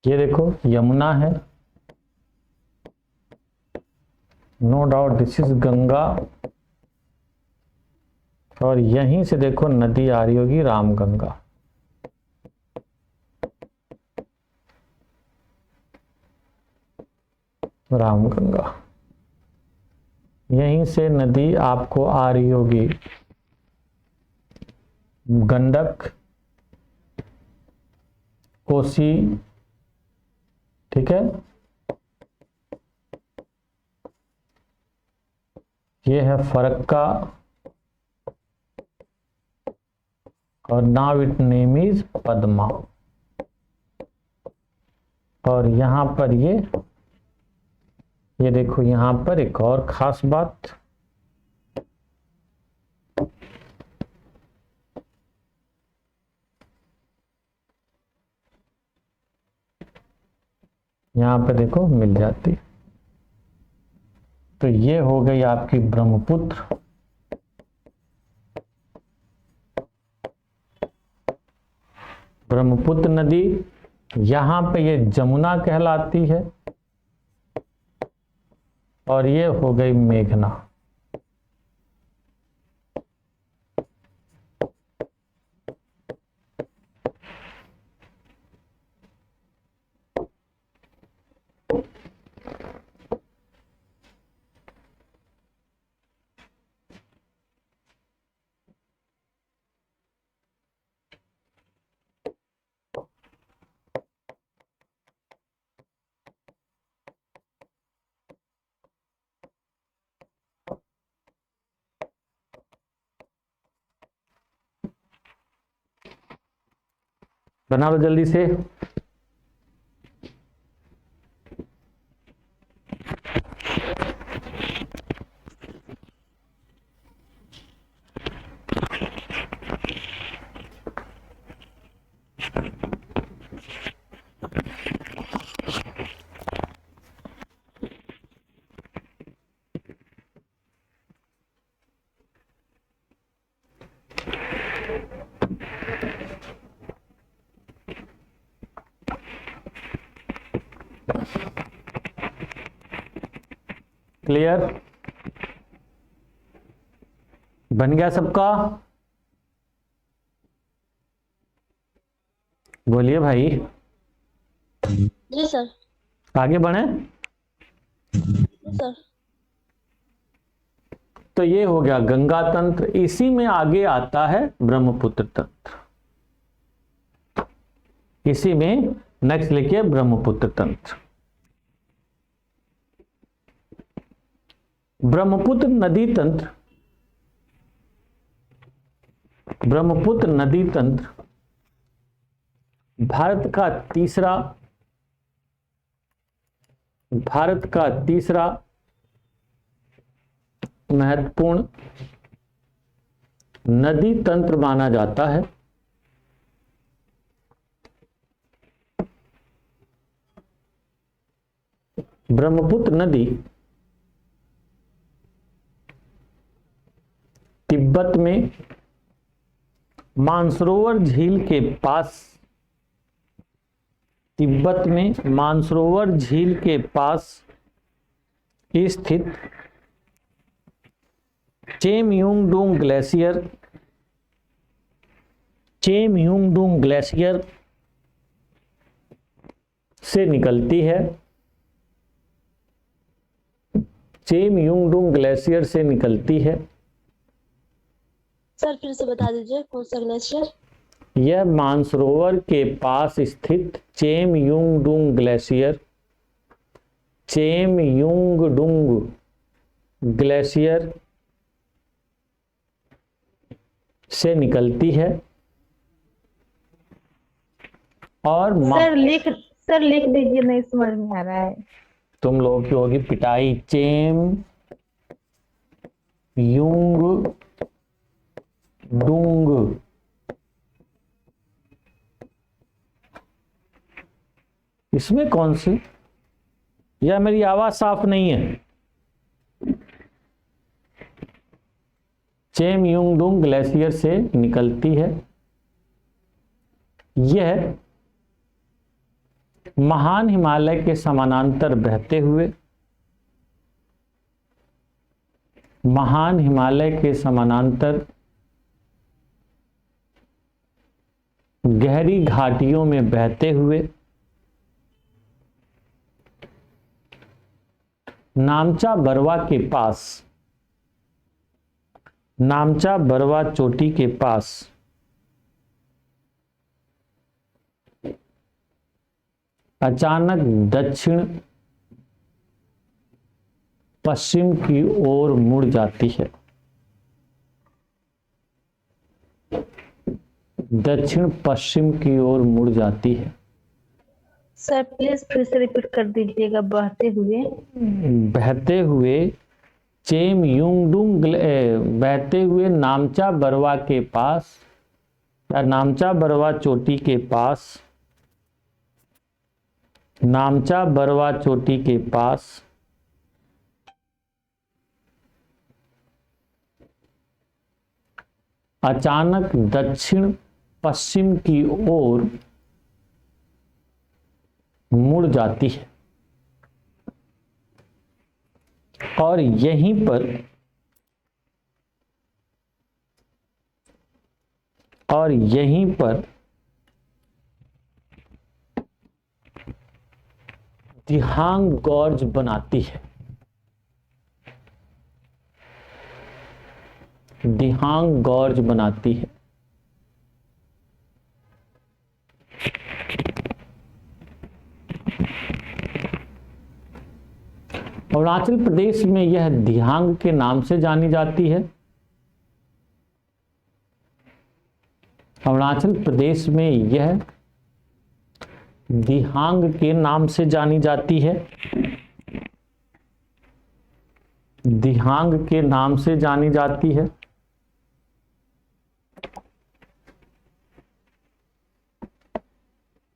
ये देखो यमुना है, no doubt this is Ganga, और यहीं से देखो नदी आ रही होगी रामगंगा। रामगंगा यहीं से नदी आपको आ रही होगी गंडक, कोसी, ठीक है। ये है फरक्का, और now it name is Padma. और यहां पर ये देखो, यहां पर एक और खास बात, यहां पे देखो मिल जाती। तो ये हो गई आपकी ब्रह्मपुत्र। ब्रह्मपुत्र नदी, यहां पे ये जमुना कहलाती है, और ये हो गई मेघना। बना लो जल्दी से। क्लियर? बन गया सबका? बोलिए भाई, जी सर। आगे बढ़े। सर तो ये हो गया गंगा तंत्र। इसी में आगे आता है ब्रह्मपुत्र तंत्र। इसी में नेक्स्ट लिखिए ब्रह्मपुत्र तंत्र। ब्रह्मपुत्र नदी तंत्र, ब्रह्मपुत्र नदी तंत्र भारत का तीसरा महत्वपूर्ण नदी तंत्र माना जाता है। ब्रह्मपुत्र नदी तिब्बत में मानसरोवर झील के पास, तिब्बत में मानसरोवर झील के पास स्थित चेमयुंगडुंग ग्लेशियर, चेमयुंगडुंग ग्लेशियर से निकलती है। चेमयुंगडुंग ग्लेशियर से निकलती है। सर फिर से बता दीजिए कौन सा ग्लेशियर? यह मानसरोवर के पास स्थित चेमयुंगडुंग ग्लेशियर, चेमयुंगडुंग ग्लेशियर से निकलती है। और सर लिख दीजिए, नहीं समझ में आ रहा है। तुम लोगों की होगी पिटाई। चेम युंग डुंग, इसमें कौन सी, या मेरी आवाज साफ नहीं है? चेमयुंगडुंग ग्लेशियर से निकलती है। यह महान हिमालय के समानांतर बहते हुए, महान हिमालय के समानांतर गहरी घाटियों में बहते हुए नामचा बरवा के पास, नामचा बरवा चोटी के पास अचानक दक्षिण पश्चिम की ओर मुड़ जाती है। दक्षिण पश्चिम की ओर मुड़ जाती है। सर प्लीज फिर से रिपीट कर दीजिएगा। बहते हुए, बहते हुए चेमयुंगडुंग, बहते हुए नामचा बरवा के पास या नामचा बरवा चोटी के पास, नामचा बरवा चोटी के पास अचानक दक्षिण पश्चिम की ओर मुड़ जाती है। और यहीं पर दिहांग गॉर्ज बनाती है। दिहांग गॉर्ज बनाती है। अरुणाचल प्रदेश में यह दिहांग के नाम से जानी जाती है। अरुणाचल प्रदेश में यह दिहांग के नाम से जानी जाती है। दिहांग के नाम से जानी जाती है।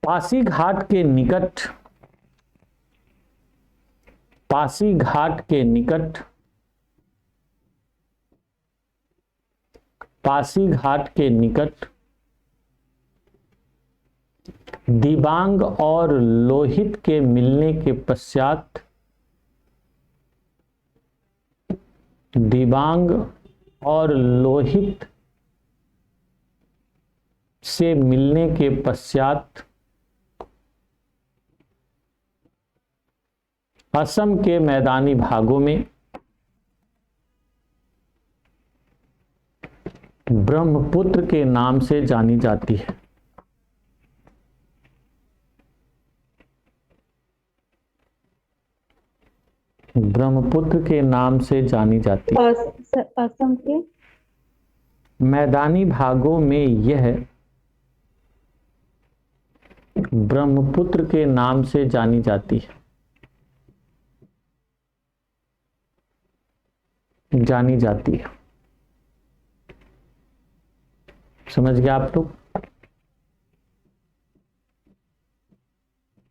पासीघाट के निकट, पासीघाट के निकट, पासीघाट के निकट दिबांग और लोहित के मिलने के पश्चात दिबांग और लोहित से मिलने के पश्चात असम के मैदानी भागों में ब्रह्मपुत्र के नाम से जानी जाती है। ब्रह्मपुत्र के नाम से जानी जाती है। असम के मैदानी भागों में यह ब्रह्मपुत्र के नाम से जानी जाती है। जानी जाती है। समझ गए आप लोग?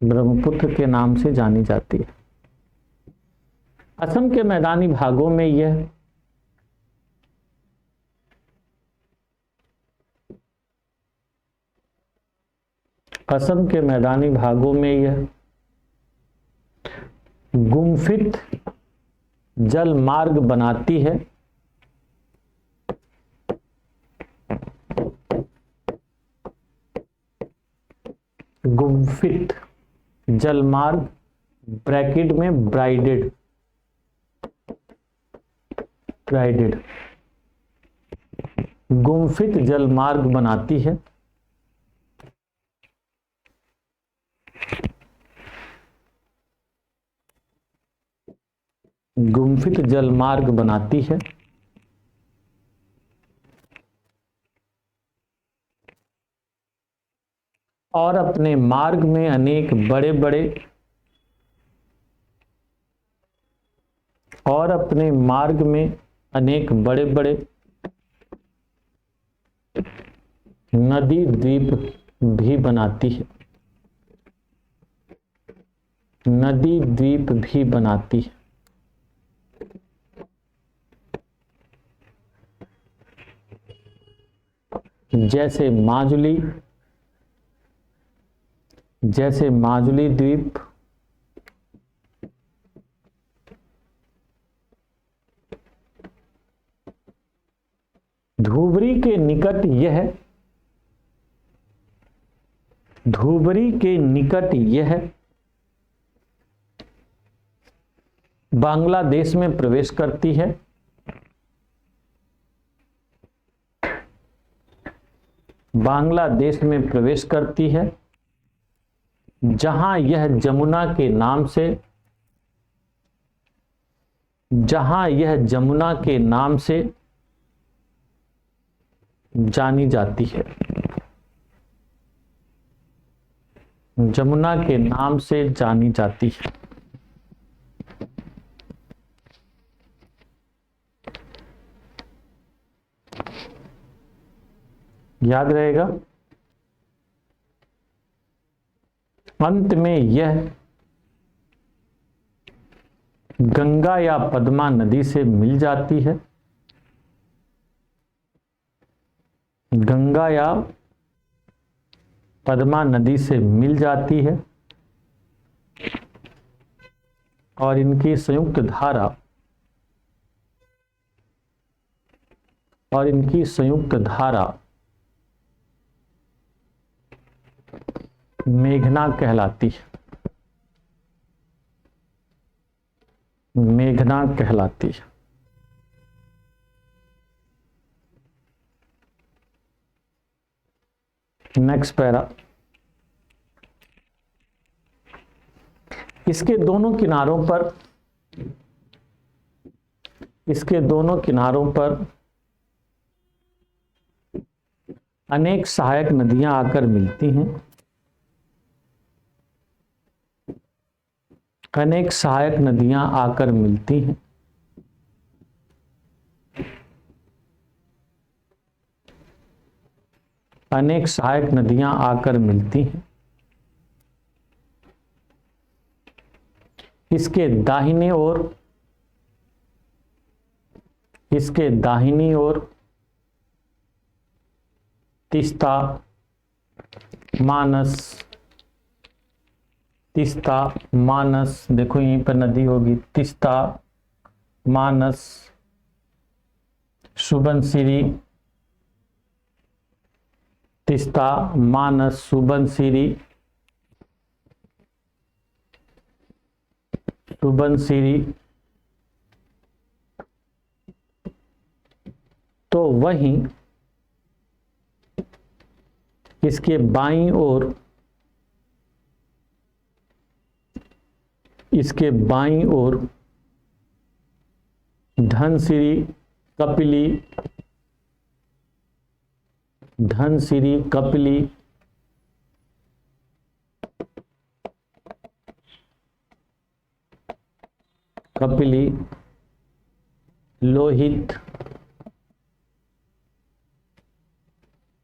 ब्रह्मपुत्र के नाम से जानी जाती है। असम के मैदानी भागों में यह असम के मैदानी भागों में यह गुम्फित जल मार्ग बनाती है। गुम्फित जल मार्ग ब्रैकेट में ब्राइडेड गुम्फित जल मार्ग बनाती है। गुम्फित जल मार्ग बनाती है और अपने मार्ग में अनेक बड़े बड़े नदी द्वीप भी बनाती है। नदी द्वीप भी बनाती है। जैसे माजुली द्वीप, धुबरी के निकट यह बांग्लादेश में प्रवेश करती है। बांग्लादेश में प्रवेश करती है, जहां यह जमुना के नाम से जानी जाती है। जमुना के नाम से जानी जाती है। याद रहेगा। अंत में यह गंगा या पद्मा नदी से मिल जाती है। गंगा या पद्मा नदी से मिल जाती है और इनकी संयुक्त धारा मेघना कहलाती है। मेघना कहलाती है। Next para. इसके दोनों किनारों पर अनेक सहायक नदियां आकर मिलती हैं। अनेक सहायक नदियां आकर मिलती हैं। अनेक सहायक नदियां आकर मिलती हैं। इसके दाहिनी ओर तीस्ता, मानस, देखो यहीं पर नदी होगी। तीस्ता, मानस, सुबनसिरी, तीस्ता, मानस, सुबनसिरी, सुबनसिरी। तो वहीं इसके बाईं ओर, इसके बाईं ओर धनसिरी, कपिली, धनसिरी, कपिली, कपिली, लोहित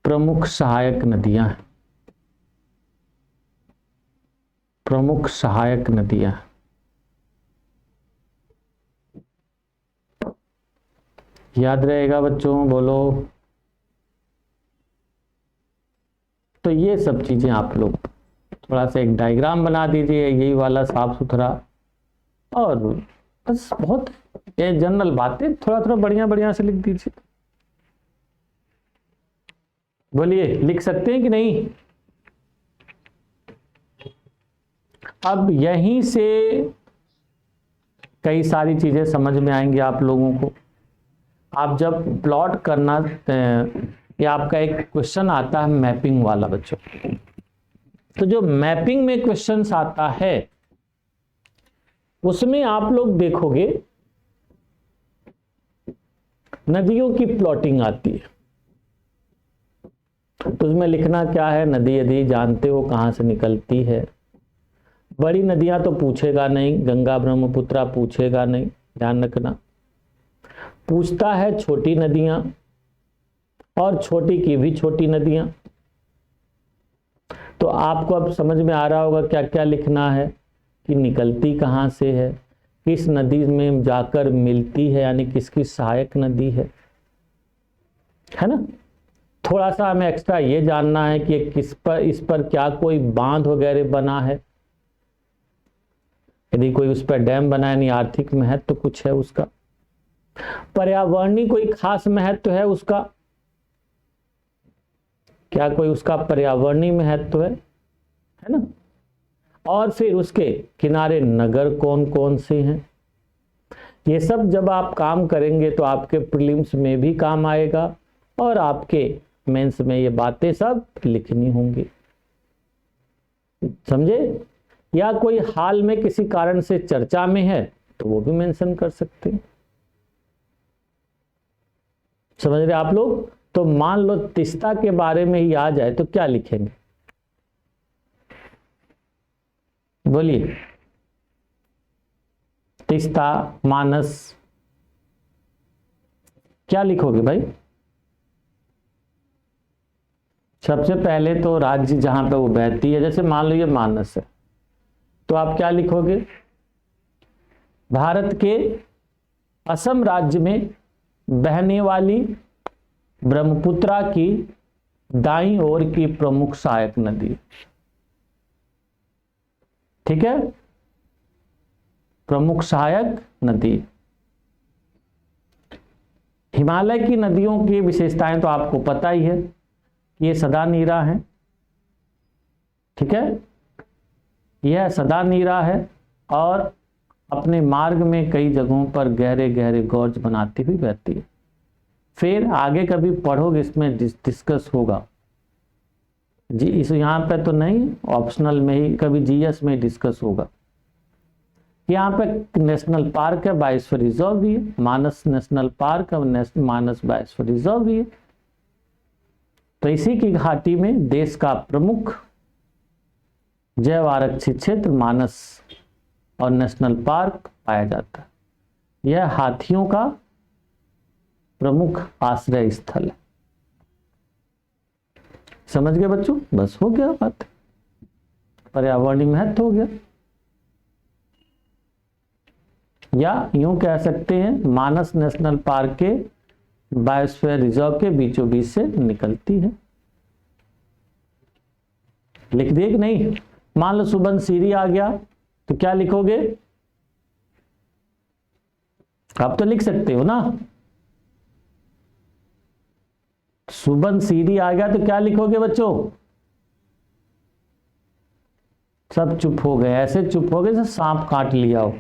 प्रमुख सहायक नदियां हैं, प्रमुख सहायक नदियां। याद रहेगा बच्चों, बोलो। तो ये सब चीजें आप लोग थोड़ा सा एक डायग्राम बना दीजिए, यही वाला साफ सुथरा, और बस बहुत ये जनरल बातें थोड़ा थोड़ा बढ़िया बढ़िया से लिख दीजिए। बोलिए, लिख सकते हैं कि नहीं? अब यहीं से कई सारी चीजें समझ में आएंगी आप लोगों को। आप जब प्लॉट करना, या आपका एक क्वेश्चन आता है मैपिंग वाला बच्चों, तो जो मैपिंग में क्वेश्चंस आता है उसमें आप लोग देखोगे नदियों की प्लॉटिंग आती है। तो उसमें लिखना क्या है, नदी यदि जानते हो कहां से निकलती है। बड़ी नदियां तो पूछेगा नहीं, गंगा ब्रह्मपुत्रा पूछेगा नहीं, ध्यान रखना। पूछता है छोटी नदियां, और छोटी की भी छोटी नदियां। तो आपको अब समझ में आ रहा होगा क्या क्या लिखना है, कि निकलती कहां से है, किस नदी में जाकर मिलती है, यानी किसकी सहायक नदी है ना। थोड़ा सा हमें एक्स्ट्रा ये जानना है कि किस पर, इस पर क्या कोई बांध वगैरह बना है, यदि कोई उस पर डैम बना है, यानी आर्थिक महत्व तो कुछ है उसका। पर्यावरणीय कोई खास महत्व है उसका, क्या कोई उसका पर्यावरणीय महत्व है ना। और फिर उसके किनारे नगर कौन कौन से हैं। ये सब जब आप काम करेंगे तो आपके प्रीलिम्स में भी काम आएगा, और आपके मेंस में ये बातें सब लिखनी होंगी, समझे। या कोई हाल में किसी कारण से चर्चा में है तो वो भी मेंशन कर सकते हैं, समझ रहे आप लोग। तो मान लो तीस्ता के बारे में ही आ जाए तो क्या लिखेंगे, बोलिए। तीस्ता, मानस, क्या लिखोगे भाई? सबसे पहले तो राज्य जहां पे वो बहती है, जैसे मान लो ये मानस है, तो आप क्या लिखोगे? भारत के असम राज्य में बहने वाली ब्रह्मपुत्रा की दाईं ओर की प्रमुख सहायक नदी, ठीक है, प्रमुख सहायक नदी। हिमालय की नदियों की विशेषताएं तो आपको पता ही है, ये सदा नीरा है, ठीक है, यह सदा नीरा है, और अपने मार्ग में कई जगहों पर गहरे गहरे गॉर्ज बनाती हुई बहती है। फिर आगे कभी पढ़ोगे, इसमें डिस्कस होगा जी, इस यहाँ पे तो नहीं, ऑप्शनल में ही कभी जीएस में डिस्कस होगा। यहाँ पे नेशनल पार्क है, बायोस्फीयर रिजर्व भी है, मानस नेशनल पार्क है, मानस बायोस्फीयर रिजर्व भी है। तो इसी की घाटी में देश का प्रमुख जैव आरक्षित क्षेत्र मानस और नेशनल पार्क पाया जाता है। यह हाथियों का प्रमुख आश्रय स्थल है। समझ गए बच्चों? बस हो गया बात, पर्यावरणीय महत्व हो गया। या यूं कह सकते हैं मानस नेशनल पार्क के बायोस्फीयर रिजर्व के बीचों बीच से निकलती है। लिख दिए कि नहीं? मान लो सुबनसिरी आ गया तो क्या लिखोगे? आप तो लिख सकते हो ना, सुबन सीरी आ गया तो क्या लिखोगे बच्चों? सब चुप हो गए, ऐसे चुप हो गए जैसे सांप काट लिया हो।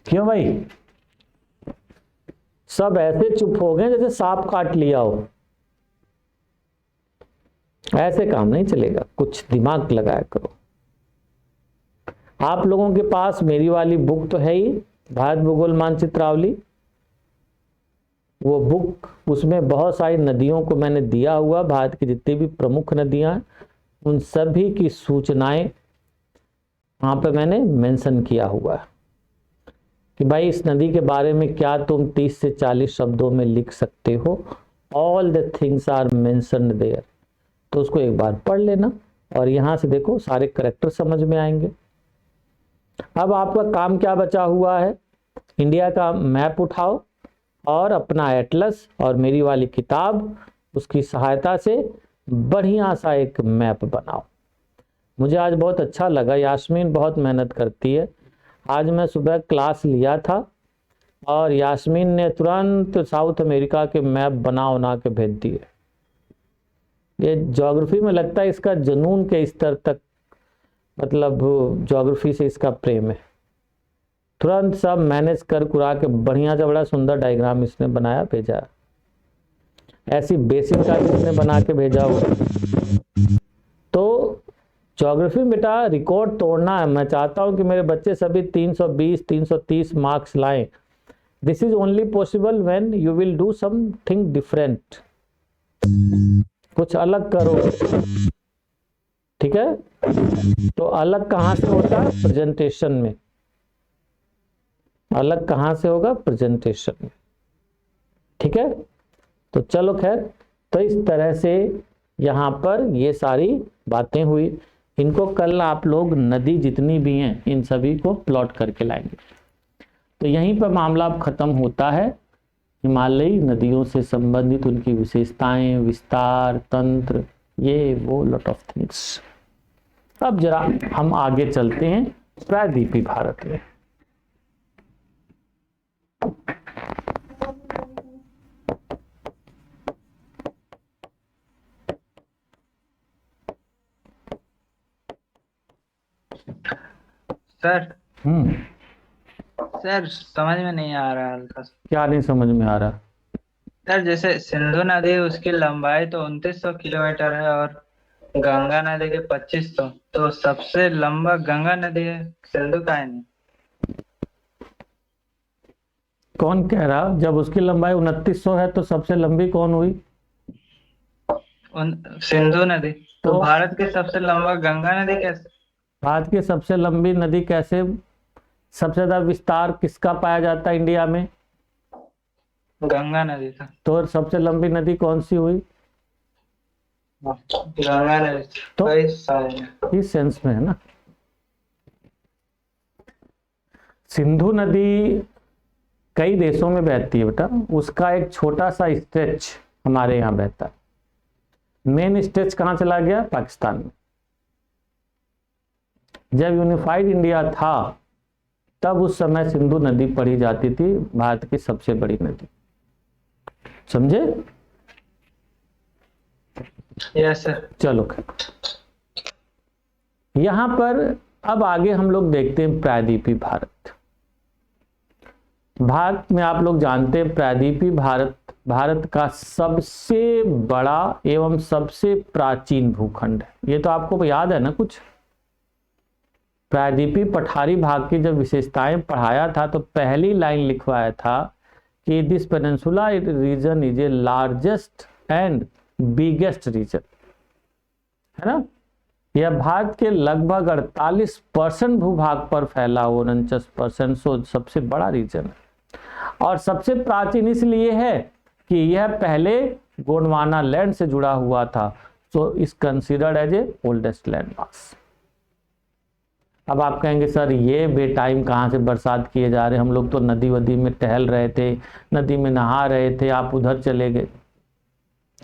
क्यों भाई? सब ऐसे चुप हो गए जैसे सांप काट लिया हो। ऐसे काम नहीं चलेगा, कुछ दिमाग लगाया करो। आप लोगों के पास मेरी वाली बुक तो है ही, भारत भूगोल मानचित्रावली। वो बुक, उसमें बहुत सारी नदियों को मैंने दिया हुआ, भारत की जितनी भी प्रमुख नदियां उन सभी की सूचनाएं वहां पे मैंने मेंशन किया हुआ है कि भाई इस नदी के बारे में क्या तुम 30 से 40 शब्दों में लिख सकते हो। All the things are mentioned there. तो उसको एक बार पढ़ लेना और यहां से देखो सारे करेक्टर समझ में आएंगे। अब आपका काम क्या बचा हुआ है? इंडिया का मैप उठाओ और अपना एटलस और मेरी वाली किताब, उसकी सहायता से बढ़िया सा एक मैप बनाओ। मुझे आज बहुत अच्छा लगा, यास्मीन बहुत मेहनत करती है। आज मैं सुबह क्लास लिया था और यास्मीन ने तुरंत साउथ अमेरिका के मैप बना के भेज दिए। ये ज्योग्राफी में लगता है इसका जुनून के स्तर तक, मतलब ज्योग्राफी से इसका प्रेम है। तुरंत सब मैनेज कर कुरा के बढ़िया सा बड़ा सुंदर डायग्राम इसने बनाया भेजा। ऐसी बेसिक का इसने बना के भेजा हो। तो ज्योग्राफी में बेटा रिकॉर्ड तोड़ना है। मैं चाहता हूं कि मेरे बच्चे सभी 320 330 मार्क्स लाएं। This is only possible when you will do something different. कुछ अलग करो, ठीक है? तो अलग कहां से होता है? प्रेजेंटेशन में। अलग कहां से होगा? प्रेजेंटेशन में, ठीक है? तो चलो खैर, तो इस तरह से यहां पर ये सारी बातें हुई। इनको कल आप लोग नदी जितनी भी हैं इन सभी को प्लॉट करके लाएंगे। तो यहीं पर मामला अब खत्म होता है। हिमालयी नदियों से संबंधित उनकी विशेषताएं, विस्तार, तंत्र, ये वो लॉट ऑफ थिंग्स। अब जरा हम आगे चलते हैं प्रायद्वीपीय भारत में। सर हम्म, सर समझ में नहीं आ रहा हल्का सा। क्या नहीं समझ में आ रहा? सर जैसे सिंधु नदी है, उसकी लंबाई तो 2900 किलोमीटर है और गंगा नदी के 2500, तो सबसे लंबा गंगा नदी है, सिंधु का है नहीं। कौन कह रहा? जब उसकी लंबाई 2900 है तो सबसे लंबी कौन हुई? सिंधु नदी। तो तो भारत की सबसे लंबा गंगा नदी कैसे? भारत की सबसे लंबी नदी कैसे? सबसे ज्यादा विस्तार किसका पाया जाता है इंडिया में? गंगा नदी का। तो सबसे लंबी नदी कौन सी हुई? गंगा नदी। तो वही सारे हैं। इस सेंस में है ना। सिंधु नदी कई देशों में बहती है बेटा, उसका एक छोटा सा स्ट्रेच हमारे यहाँ बहता है। मेन स्ट्रेच कहाँ चला गया? पाकिस्तान में। जब यूनिफाइड इंडिया था तब उस समय सिंधु नदी पढ़ी जाती थी भारत की सबसे बड़ी नदी। समझे? Yes sir. चलो यहां पर अब आगे हम लोग देखते हैं प्रायद्वीपीय भारत। भारत में आप लोग जानते हैं प्रायद्वीपीय भारत भारत का सबसे बड़ा एवं सबसे प्राचीन भूखंड है। ये तो आपको याद है ना कुछ? प्रायद्वीपीय पठारी भाग की जब विशेषताएं पढ़ाया था तो पहली लाइन लिखवाया था कि this peninsula region is a largest and biggest region, है ना? यह भारत के लगभग 48% भूभाग पर फैला हुआ 49%, सो सबसे बड़ा रीजन है। और सबसे प्राचीन इसलिए है कि यह पहले गोंडवाना लैंड से जुड़ा हुआ था, so is considered as a oldest land mass. अब आप कहेंगे सर ये बेटाइम कहाँ से बरसात किए जा रहे हैं? हम लोग तो नदी वदी में टहल रहे थे, नदी में नहा रहे थे, आप उधर चले गए।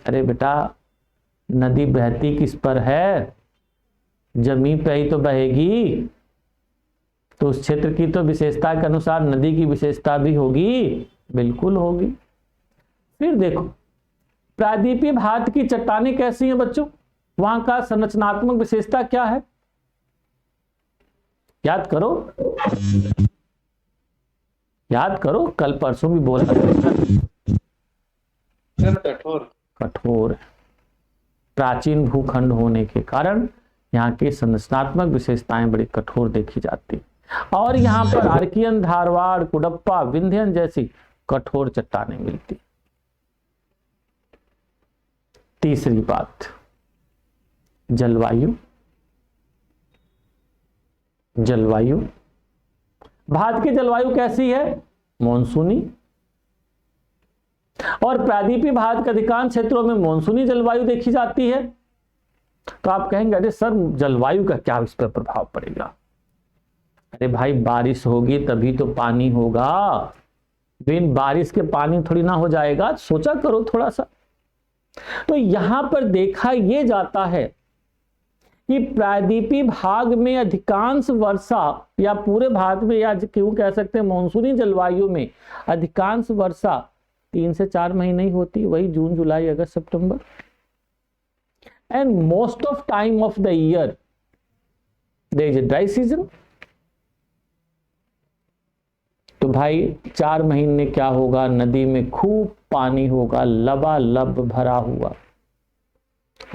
अरे बेटा, नदी बहती किस पर है? जमीन पे ही तो बहेगी। तो उस क्षेत्र की तो विशेषता के अनुसार नदी की विशेषता भी होगी, बिल्कुल होगी। फिर देखो प्रायद्वीपीय भारत की चट्टानें कैसी हैं बच्चों? वहां का संरचनात्मक विशेषता क्या है? याद करो, याद करो, कल परसों भी बोला था। सर कठोर। कठोर, प्राचीन भूखंड होने के कारण यहाँ की संरचनात्मक विशेषताएं बड़ी कठोर देखी जाती, और यहाँ पर आर्कियन, धारवाड़, कुडप्पा, विंध्यन जैसी कठोर चट्टानें मिलती। तीसरी बात, जलवायु। जलवायु, भारत की जलवायु कैसी है? मॉनसूनी। और प्रायद्वीपीय भारत के अधिकांश क्षेत्रों में मॉनसूनी जलवायु देखी जाती है। तो आप कहेंगे अरे सर जलवायु का क्या इस पर प्रभाव पड़ेगा? अरे भाई बारिश होगी तभी तो पानी होगा, बिन बारिश के पानी थोड़ी ना हो जाएगा, सोचा करो थोड़ा सा। तो यहां पर देखा यह जाता है कि प्रायद्वीपीय भाग में अधिकांश वर्षा, या पूरे भारत में, या क्यों कह सकते हैं मॉनसूनी जलवायु में अधिकांश वर्षा 3 से 4 महीने ही होती, वही जून, जुलाई, अगस्त, सितंबर। And most of time of the year there is a dry season. तो भाई 4 महीने क्या होगा? नदी में खूब पानी होगा, लबालब भरा हुआ।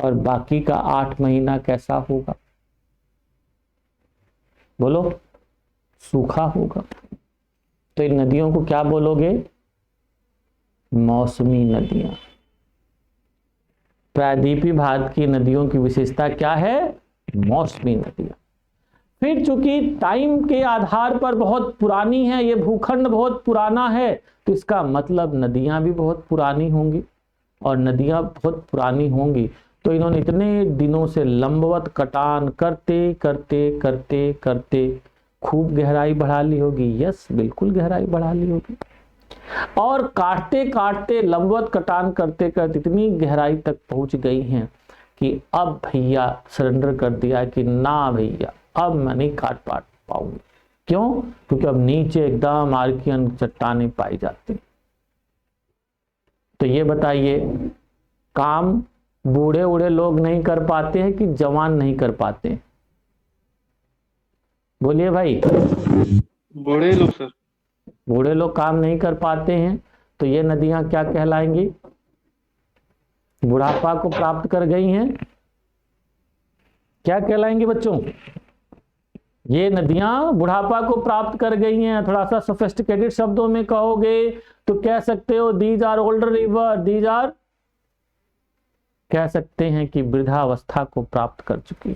और बाकी का 8 महीना कैसा होगा? बोलो, सूखा होगा। तो इन नदियों को क्या बोलोगे? मौसमी नदियां। प्रायद्वीपीय भारत की नदियों की विशेषता क्या है? मौसमी नदियां। फिर चूंकि टाइम के आधार पर बहुत पुरानी है, ये भूखंड बहुत पुराना है, तो इसका मतलब नदियां भी बहुत पुरानी होंगी, और नदियां बहुत पुरानी होंगी तो इन्होंने इतने दिनों से लंबवत कटान करते करते करते करते खूब गहराई बढ़ा ली होगी। यस, बिल्कुल गहराई बढ़ा ली होगी। और काटते काटते, लंबवत कटान करते करते इतनी गहराई तक पहुंच गई हैं कि अब भैया सरेंडर कर दिया कि ना भैया अब मैं नहीं काट पाऊंगी। क्यों? क्योंकि अब नीचे एकदम आर्कियन चट्टानें पाई जाती। तो ये बताइए, काम बूढ़े बूढ़े लोग नहीं कर पाते हैं कि जवान नहीं कर पाते हैं? बोलिए भाई। बूढ़े लोग सर। बूढ़े लोग काम नहीं कर पाते हैं तो ये नदियां क्या कहलाएंगी? बुढ़ापा को प्राप्त कर गई हैं। क्या कहलाएंगी बच्चों? ये नदियां बुढ़ापा को प्राप्त कर गई हैं। थोड़ा सा सोफिस्टिकेटेड शब्दों में कहोगे तो कह सकते हो these are older river, these are, कह सकते हैं कि वृद्धावस्था को प्राप्त कर चुकी।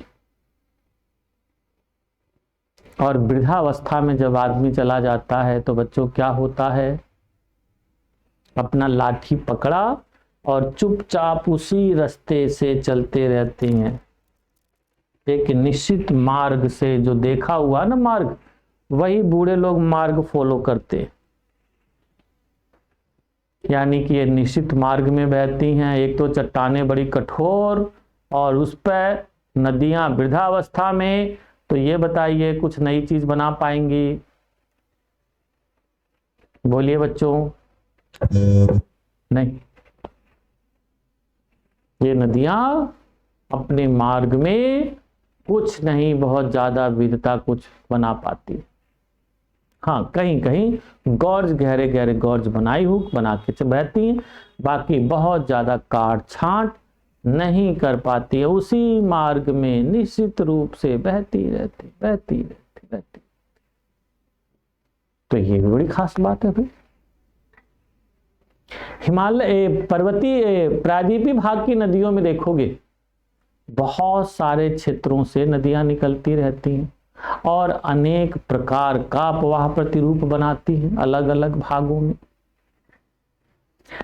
और वृद्धावस्था में जब आदमी चला जाता है तो बच्चों क्या होता है? अपना लाठी पकड़ा और चुपचाप उसी रास्ते से चलते रहते हैं। एक निश्चित मार्ग से, जो देखा हुआ ना मार्ग, वही बूढ़े लोग मार्ग फॉलो करते। यानी कि ये निश्चित मार्ग में बहती हैं। एक तो चट्टानें बड़ी कठोर और उस पर नदियां वृद्धावस्था में। तो ये बताइए कुछ नई चीज बना पाएंगी? बोलिए बच्चों। नहीं, ये नदियां अपने मार्ग में कुछ नहीं, बहुत ज्यादा विविधता कुछ बना पाती। हाँ, कहीं कहीं गॉर्ज, गहरे गहरे गॉर्ज बनाई हुक बना के बहती हैं, बाकी बहुत ज्यादा काट छांट नहीं कर पाती है। उसी मार्ग में निश्चित रूप से बहती रहती बहती रहती बहती। तो ये बड़ी खास बात है भाई। हिमालय पर्वतीय प्रायद्वीपीय भाग की नदियों में देखोगे बहुत सारे क्षेत्रों से नदियां निकलती रहती हैं और अनेक प्रकार का प्रवाह प्रतिरूप बनाती हैं अलग अलग भागों में।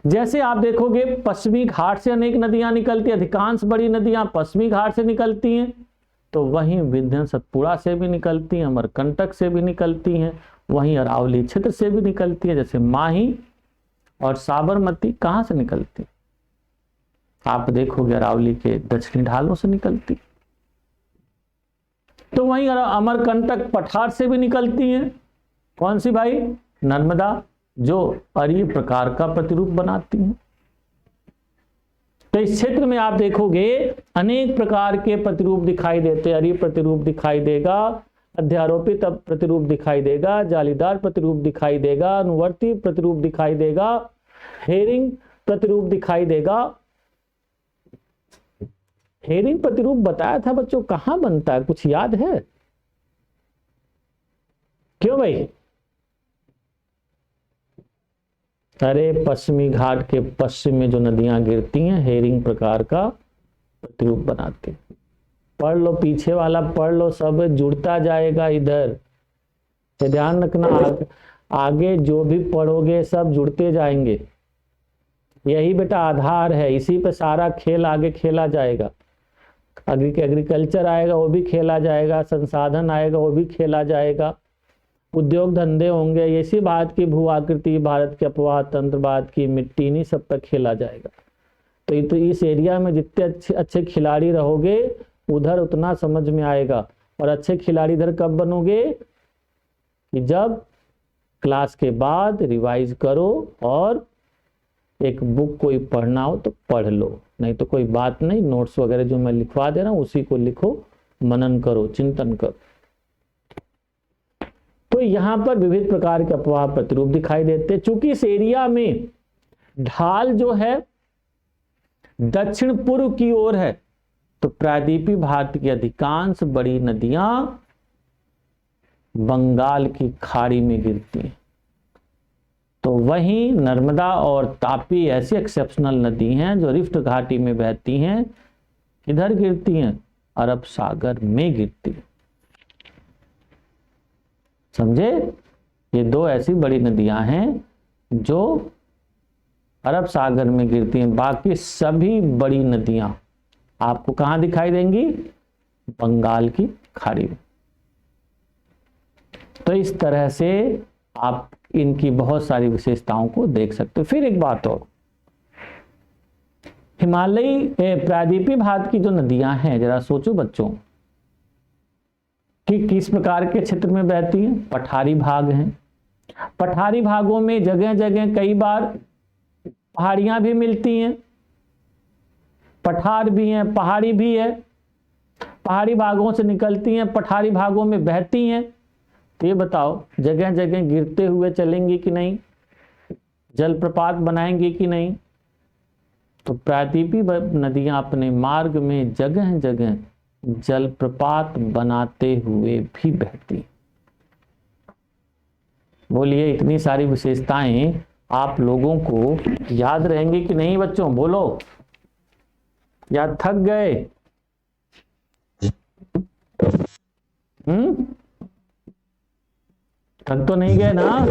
जैसे आप देखोगे पश्चिमी घाट से अनेक नदियां निकलती, अधिकांश बड़ी नदियां पश्चिमी घाट से निकलती हैं। तो वहीं विंध्य सतपुड़ा से भी निकलती हैं, अमरकंटक से भी निकलती हैं, वहीं अरावली क्षेत्र से भी निकलती है। जैसे माही और साबरमती कहां से निकलती? आप देखोगे अरावली के दक्षिणी ढालों से निकलती। तो वहीं अमरकंटक पठार से भी निकलती हैं। कौन सी भाई? नर्मदा, जो अरीय प्रकार का प्रतिरूप बनाती हैं। तो इस क्षेत्र में आप देखोगे अनेक प्रकार के प्रतिरूप दिखाई देते हैं। हरी प्रतिरूप दिखाई देगा, अध्यारोपित प्रतिरूप दिखाई देगा, जालीदार प्रतिरूप दिखाई देगा, अनुवर्ती प्रतिरूप दिखाई देगा, हेरिंग प्रतिरूप दिखाई देगा। हेरिंग प्रतिरूप बताया था बच्चों, कहां बनता है, कुछ याद है? क्यों भाई? अरे पश्चिमी घाट के पश्चिम में जो नदियां गिरती हैं, हेरिंग प्रकार का प्रतिरूप बनाती हैं। पढ़ लो, पीछे वाला पढ़ लो, सब जुड़ता जाएगा इधर। तो ध्यान रखना, आगे जो भी पढ़ोगे सब जुड़ते जाएंगे। यही बेटा आधार है, इसी पे सारा खेल आगे खेला जाएगा। एग्रीकल्चर आएगा वो भी खेला जाएगा, संसाधन आएगा वो भी खेला जाएगा, उद्योग धंधे होंगे, इसी बात की भू आकृति, भारत के अपवाह तंत्र, भारत की मिट्टी, नहीं सब पर खेला जाएगा। तो इस एरिया में जितने अच्छे खिलाड़ी रहोगे उधर उतना समझ में आएगा। और अच्छे खिलाड़ी इधर कब बनोगे? कि जब क्लास के बाद रिवाइज करो और एक बुक कोई पढ़ना हो तो पढ़ लो, नहीं तो कोई बात नहीं। नोट्स वगैरह जो मैं लिखवा दे रहा हूं उसी को लिखो, मनन करो, चिंतन करो। तो यहां पर विविध प्रकार के अपवाह प्रतिरूप दिखाई देते हैं। चूंकि इस एरिया में ढाल जो है दक्षिण पूर्व की ओर है, तो प्रायद्वीपीय भारत की अधिकांश बड़ी नदियां बंगाल की खाड़ी में गिरती हैं। तो वहीं नर्मदा और तापी ऐसी एक्सेप्शनल नदी हैं जो रिफ्ट घाटी में बहती हैं। किधर गिरती हैं? अरब सागर में गिरती हैं। समझे? ये दो ऐसी बड़ी नदियां हैं जो अरब सागर में गिरती हैं। बाकी सभी बड़ी नदियां आपको कहां दिखाई देंगी? बंगाल की खाड़ी में। तो इस तरह से आप इनकी बहुत सारी विशेषताओं को देख सकते हो। फिर एक बात और, हिमालयी प्रायद्वीपीय भारत की जो नदियां हैं, जरा सोचो बच्चों कि किस प्रकार के क्षेत्र में बहती हैं। पठारी भाग हैं। पठारी भागों में जगह जगह कई बार पहाड़ियां भी मिलती हैं, पठार भी हैं, पहाड़ी भी है। पहाड़ी भागों से निकलती हैं, पठारी भागों में बहती हैं। तो ये बताओ, जगह जगह गिरते हुए चलेंगी कि नहीं? जलप्रपात बनाएंगी कि नहीं? तो प्रायद्वीपीय नदियां अपने मार्ग में जगह जगह जलप्रपात बनाते हुए भी बहती। बोलिए, इतनी सारी विशेषताएं आप लोगों को याद रहेंगी कि नहीं बच्चों? बोलो, या थक गए? थक तो नहीं गए ना?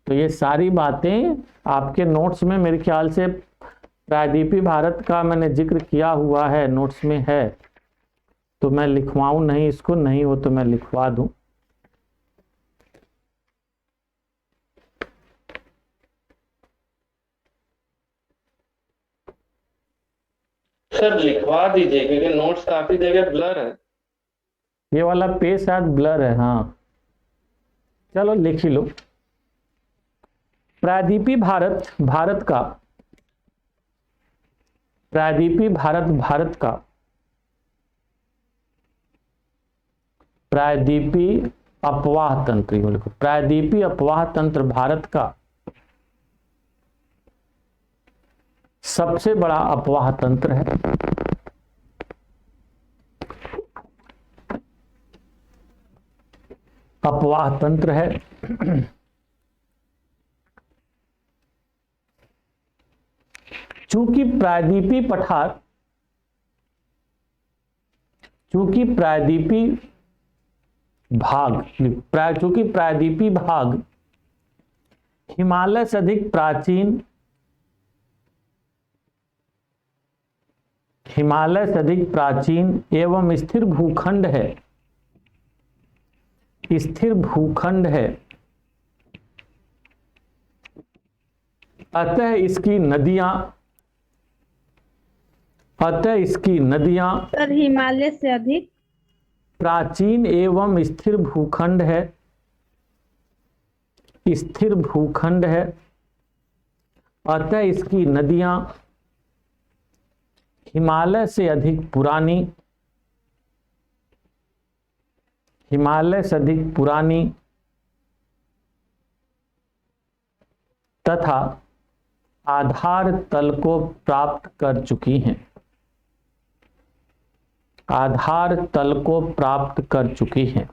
तो ये सारी बातें आपके नोट्स में मेरे ख्याल से प्रायद्वीपीय भारत का मैंने जिक्र किया हुआ है, नोट्स में है। तो मैं लिखवाऊं नहीं इसको, नहीं हो तो मैं लिखवा दूं। सर लिखवा दीजिए क्योंकि नोट्स काफी जगह ब्लर है। ये वाला पेज शायद ब्लर है। हाँ चलो लिख ही लो। प्रायद्वीपीय भारत भारत का, प्रायद्वीपीय भारत का, प्रायद्वीपीय अपवाह तंत्र, लिखो प्रायद्वीपीय अपवाह तंत्र भारत का सबसे बड़ा अपवाह तंत्र है। अपवाह तंत्र है। चूंकि प्रायद्वीपीय पठार, चूंकि प्रायद्वीपीय भाग, चूंकि प्रायद्वीपीय भाग हिमालय से अधिक प्राचीन, हिमालय से अधिक प्राचीन एवं स्थिर भूखंड है, स्थिर भूखंड है, अतः इसकी नदियां, अतः इसकी नदियां सर हिमालय से अधिक प्राचीन एवं स्थिर भूखंड है, स्थिर भूखंड है, अतः इसकी नदियां हिमालय से अधिक पुरानी, हिमालय से अधिक पुरानी तथा आधार तल को प्राप्त कर चुकी हैं, आधार तल को प्राप्त कर चुकी हैं।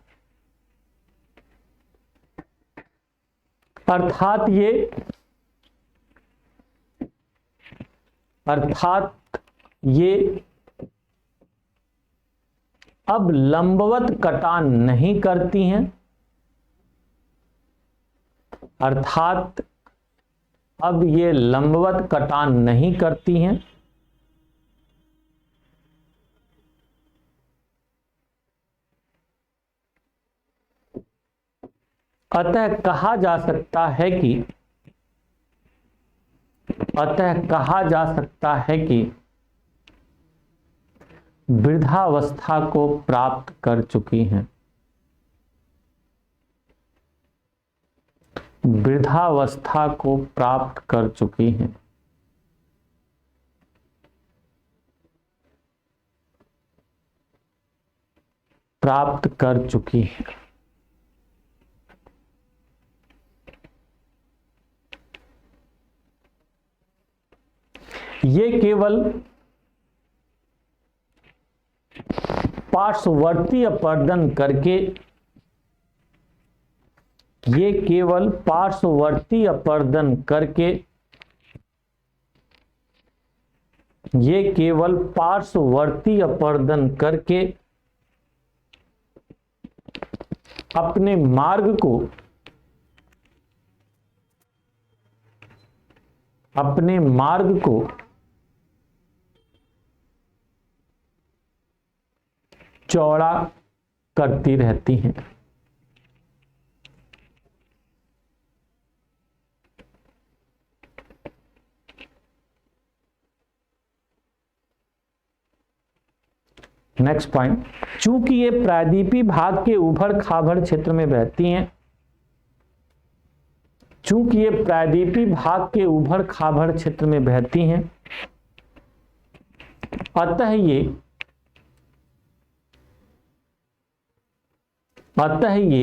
अर्थात ये अब लंबवत कटान नहीं करती हैं, अर्थात अब ये लंबवत कटान नहीं करती हैं, अतः कहा जा सकता है कि, अतः कहा जा सकता है कि वृद्धावस्था को प्राप्त कर चुकी हैं, वृद्धावस्था को प्राप्त कर चुकी हैं। प्राप्त कर चुकी हैं। ये केवल पार्श्ववर्ती अपर्दन करके, ये केवल पार्श्ववर्ती अपर्दन करके, ये केवल पार्श्ववर्ती अपर्दन करके अपने मार्ग को, अपने मार्ग को चौड़ा करती रहती हैं। नेक्स्ट पॉइंट, चूंकि ये प्रायद्वीपीय भाग के उभड़ खाबड़ क्षेत्र में बहती हैं, चूंकि ये प्रायद्वीपीय भाग के उभड़ खाबड़ क्षेत्र में बहती हैं, अतः ये अतः ये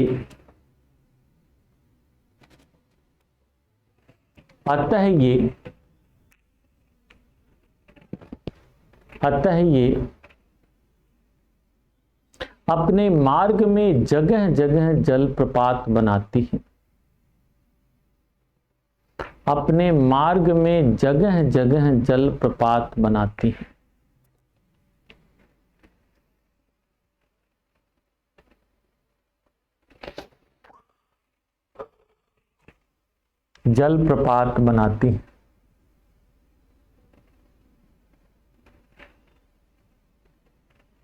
अपने मार्ग में जगह जगह जलप्रपात बनाती हैं, अपने मार्ग में जगह जगह जलप्रपात बनाती हैं। जलप्रपात बनाती हैं।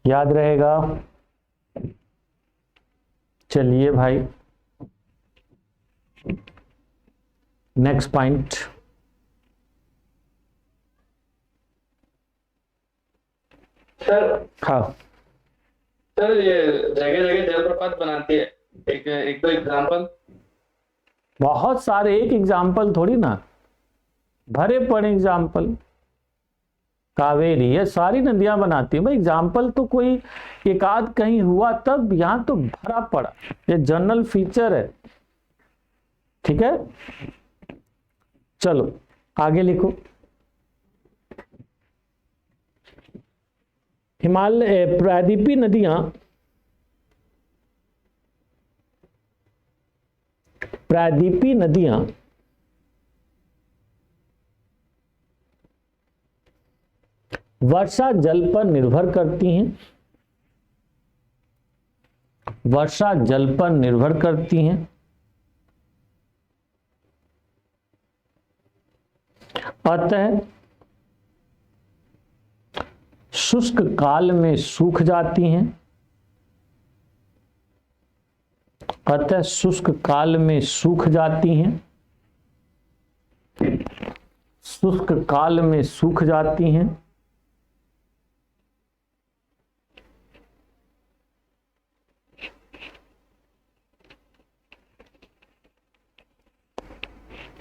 याद रहेगा? चलिए भाई, नेक्स्ट पॉइंट, सर हाँ सर ये जगह जगह जलप्रपात बनाती है, एक दो एग्जांपल। बहुत सारे, एक एग्जाम्पल थोड़ी ना, भरे पड़े एग्जाम्पल। कावेरी, ये सारी नदियां बनाती है भाई, एग्जाम्पल तो कोई एक आध कहीं हुआ तब, यहां तो भरा पड़ा, ये जनरल फीचर है। ठीक है, चलो आगे लिखो। हिमालय प्रायद्वीपीय नदियां, प्रायद्वीपीय नदियां वर्षा जल पर निर्भर करती हैं, वर्षा जल पर निर्भर करती हैं, अतः शुष्क काल में सूख जाती हैं, अतः शुष्क काल में सूख जाती हैं, शुष्क काल में सूख जाती हैं,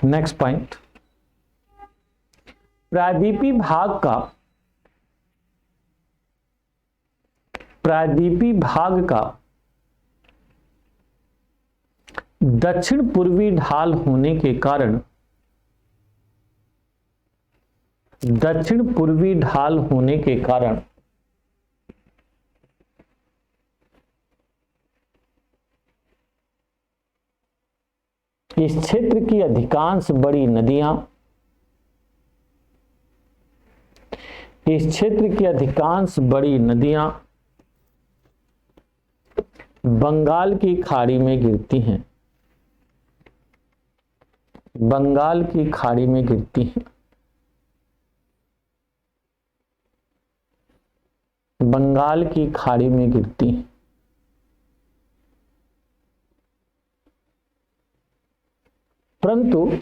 नेक्स्ट पॉइंट, प्रायद्वीपीय भाग का प्रायद्वीपीय भाग का दक्षिण पूर्वी ढाल होने के कारण इस क्षेत्र की अधिकांश बड़ी नदियां बंगाल की खाड़ी में गिरती हैं। बंगाल की खाड़ी में गिरती हैं। बंगाल की खाड़ी में गिरती हैं। परंतु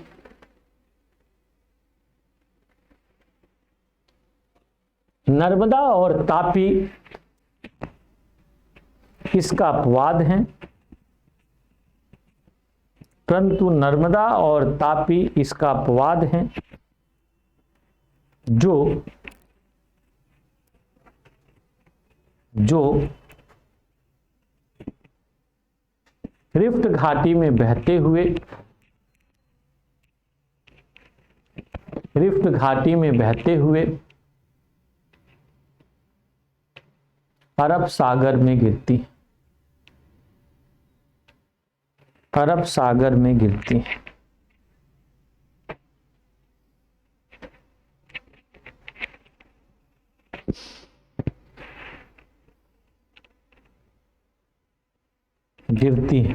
नर्मदा और तापी इसका अपवाद है। परंतु नर्मदा और तापी इसका अपवाद है, जो रिफ्ट घाटी में बहते हुए अरब सागर में गिरती है। अरब सागर में गिरती है। गिरती है।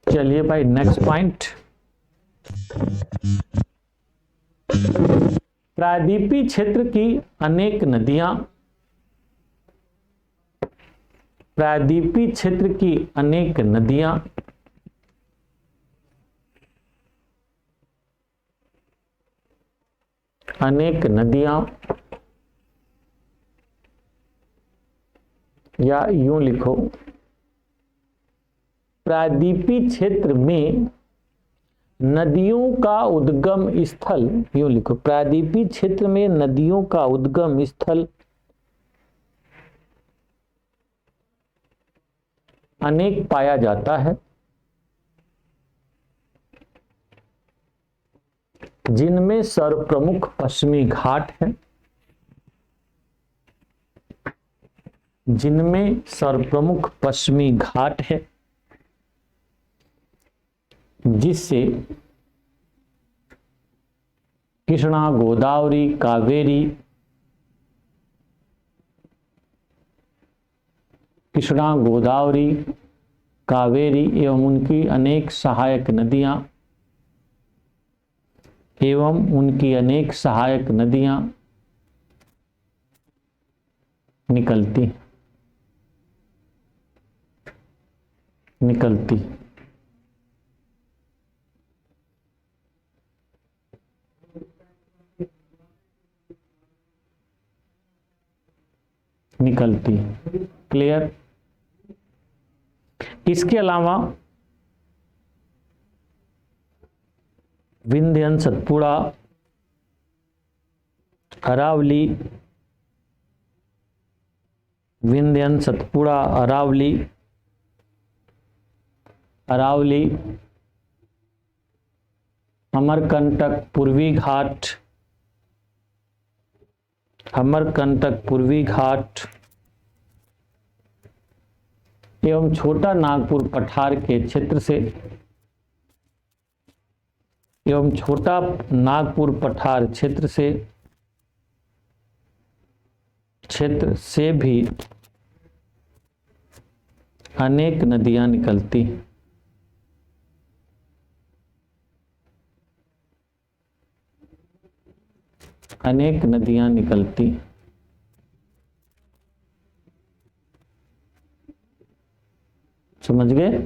चलिए भाई नेक्स्ट पॉइंट। प्रायद्वीपीय क्षेत्र की अनेक नदियां या यूं लिखो, प्रायद्वीपीय क्षेत्र में नदियों का उद्गम स्थल, यूं लिखो, प्रायद्वीपीय क्षेत्र में नदियों का उद्गम स्थल अनेक पाया जाता है, जिनमें सर्वप्रमुख पश्चिमी घाट है। जिससे कृष्णा, गोदावरी, कावेरी एवं उनकी अनेक सहायक नदियां निकलती क्लियर। इसके अलावा विंध्य, सतपुड़ा, अरावली, अमरकंटक पूर्वी घाट एवं छोटा नागपुर पठार के क्षेत्र से भी अनेक नदियां निकलती हैं। समझ गए?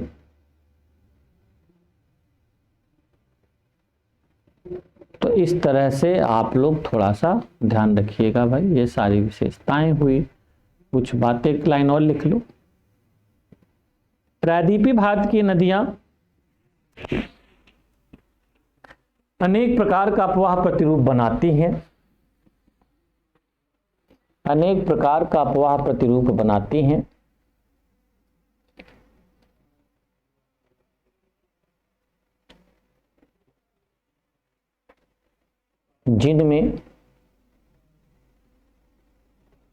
तो इस तरह से आप लोग थोड़ा सा ध्यान रखिएगा भाई। ये सारी विशेषताएं हुई। कुछ बातें एक लाइन और लिख लो। प्रायद्वीपीय भारत की नदियां अनेक प्रकार का अपवाह प्रतिरूप बनाती हैं, अनेक प्रकार का अपवाह प्रतिरूप बनाती हैं।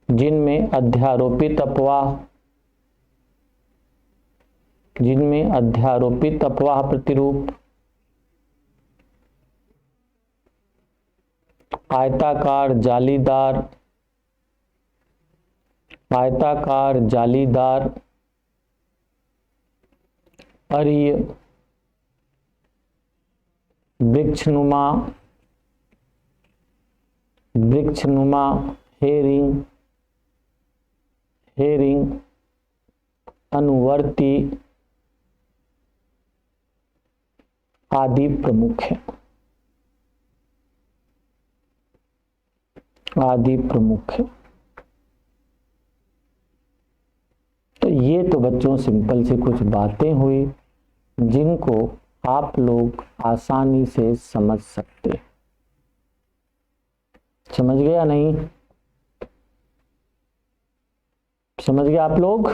जिनमें अध्यारोपित अपवाह प्रतिरूप आयताकार जालीदार अरीय वृक्षनुमा हेरिंग अनुवर्ती आदि प्रमुख है। तो ये तो बच्चों सिंपल सी कुछ बातें हुई जिनको आप लोग आसानी से समझ सकते। समझ गया नहीं? समझ गए आप लोग?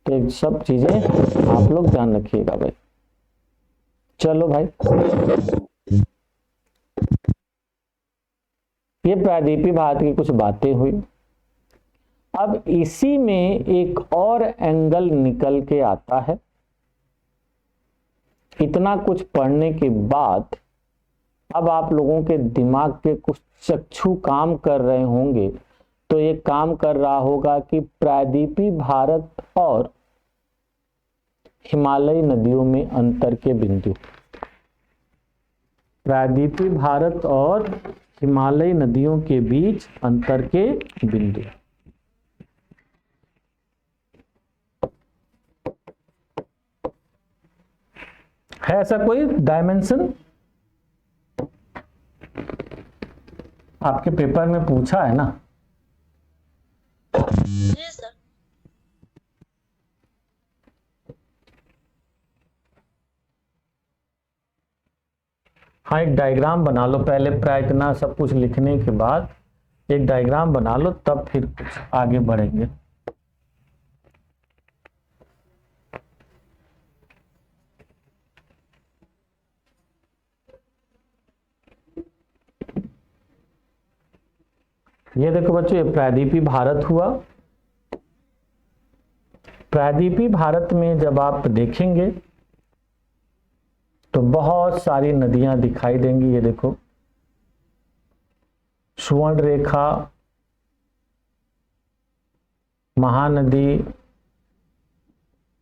तो ये सब चीजें आप लोग ध्यान रखिएगा भाई। चलो भाई, ये प्रायद्वीपीय भारत की कुछ बातें हुई। अब इसी में एक और एंगल निकल के आता है। इतना कुछ पढ़ने के बाद अब आप लोगों के दिमाग के कुछ चक्षु काम कर रहे होंगे। तो ये काम कर रहा होगा कि प्रायद्वीपीय भारत और हिमालयी नदियों में अंतर के बिंदु, प्रायद्वीपीय भारत और हिमालयी नदियों के बीच अंतर के बिंदु। है ऐसा कोई डायमेंशन? आपके पेपर में पूछा है ना? जी सर। हाँ, एक डायग्राम बना लो पहले। प्राय इतना सब कुछ लिखने के बाद एक डायग्राम बना लो, तब फिर कुछ आगे बढ़ेंगे। ये देखो बच्चों, ये प्रायद्वीपीय भारत हुआ। प्रायद्वीपीय भारत में जब आप देखेंगे तो बहुत सारी नदियां दिखाई देंगी। ये देखो, सुवर्ण रेखा, महानदी,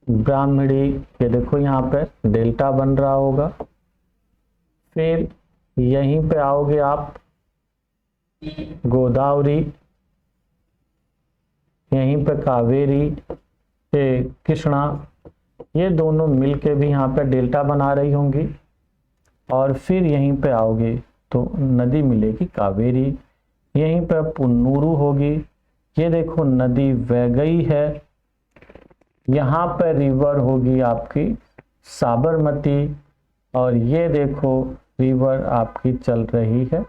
ब्राह्मणी, ये देखो यहाँ पे डेल्टा बन रहा होगा। फिर यहीं पे आओगे आप गोदावरी, यहीं पे कावेरी, कृष्णा, ये दोनों मिलके भी यहाँ पे डेल्टा बना रही होंगी। और फिर यहीं पे आओगे तो नदी मिलेगी कावेरी, यहीं पे पुन्नूरू होगी। ये देखो नदी वैगई है, यहाँ पे रिवर होगी आपकी साबरमती, और ये देखो रिवर आपकी चल रही है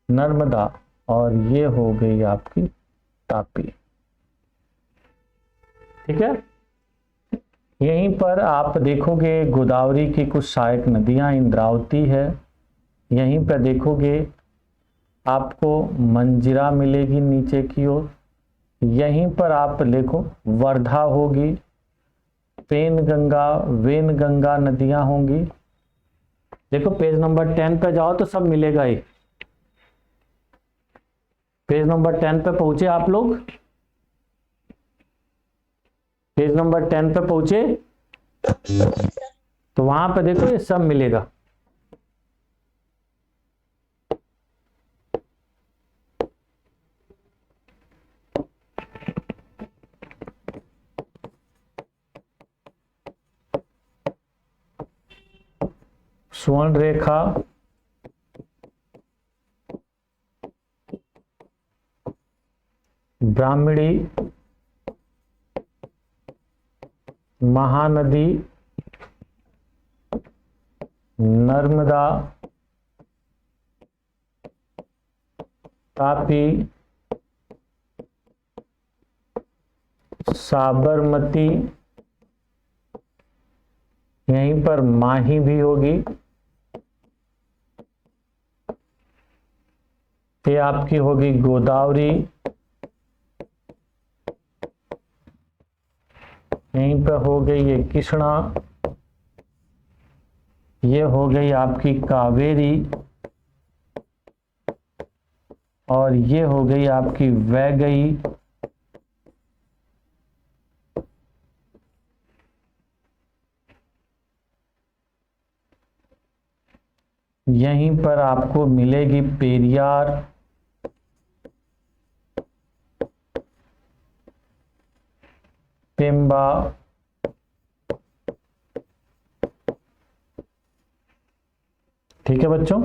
नर्मदा, और ये हो गई आपकी तापी। ठीक है, यहीं पर आप देखोगे गोदावरी की कुछ सहायक नदियां, इंद्रावती है। यहीं पर देखोगे आपको मंजिरा मिलेगी नीचे की ओर। यहीं पर आप देखो वर्धा होगी, पेनगंगा, वेनगंगा नदियां होंगी। देखो पेज नंबर 10 पे जाओ तो सब मिलेगा ही। पेज नंबर 10 पे पहुंचे आप लोग? पेज नंबर 10 पे पहुंचे तो वहां पे देखो ये सब मिलेगा। स्वर्ण रेखा, ब्राह्मणी, महानदी, नर्मदा, तापी, साबरमती, यहीं पर माही भी होगी। ये आपकी होगी गोदावरी, यहीं पर हो गई ये कृष्णा, ये हो गई आपकी कावेरी, और ये हो गई आपकी वैगई। यहीं पर आपको मिलेगी पेरियार, पेम्बा, ठीक है बच्चों।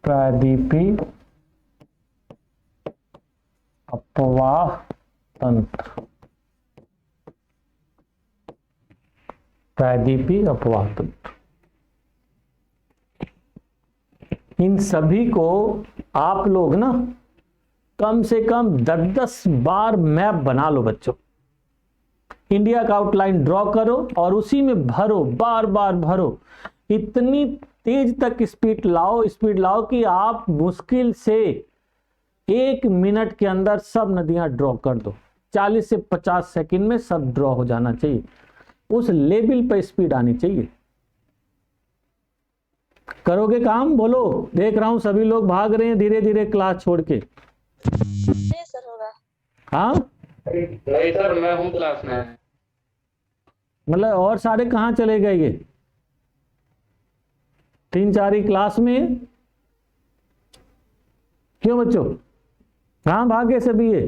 प्रायद्वीपी अपवाह तंत्र, प्रायद्वीपी अपवाह तंत्र, इन सभी को आप लोग ना कम से कम 10-10 बार मैप बना लो बच्चों। इंडिया का आउटलाइन ड्रॉ करो और उसी में भरो, बार बार भरो। इतनी तेज तक स्पीड लाओ कि आप मुश्किल से 1 मिनट के अंदर सब नदियां ड्रॉ कर दो। 40 से 50 सेकंड में सब ड्रॉ हो जाना चाहिए। उस लेवल पे स्पीड आनी चाहिए। करोगे काम? बोलो। देख रहा हूं सभी लोग भाग रहे हैं धीरे धीरे क्लास छोड़ के। जी सर होगा। हाँ नहीं सर, मैं हूँ क्लास में। मतलब और सारे कहाँ चले गए? ये 3-4 ही क्लास में। क्यों बच्चों, कहाँ भागे सभी ये?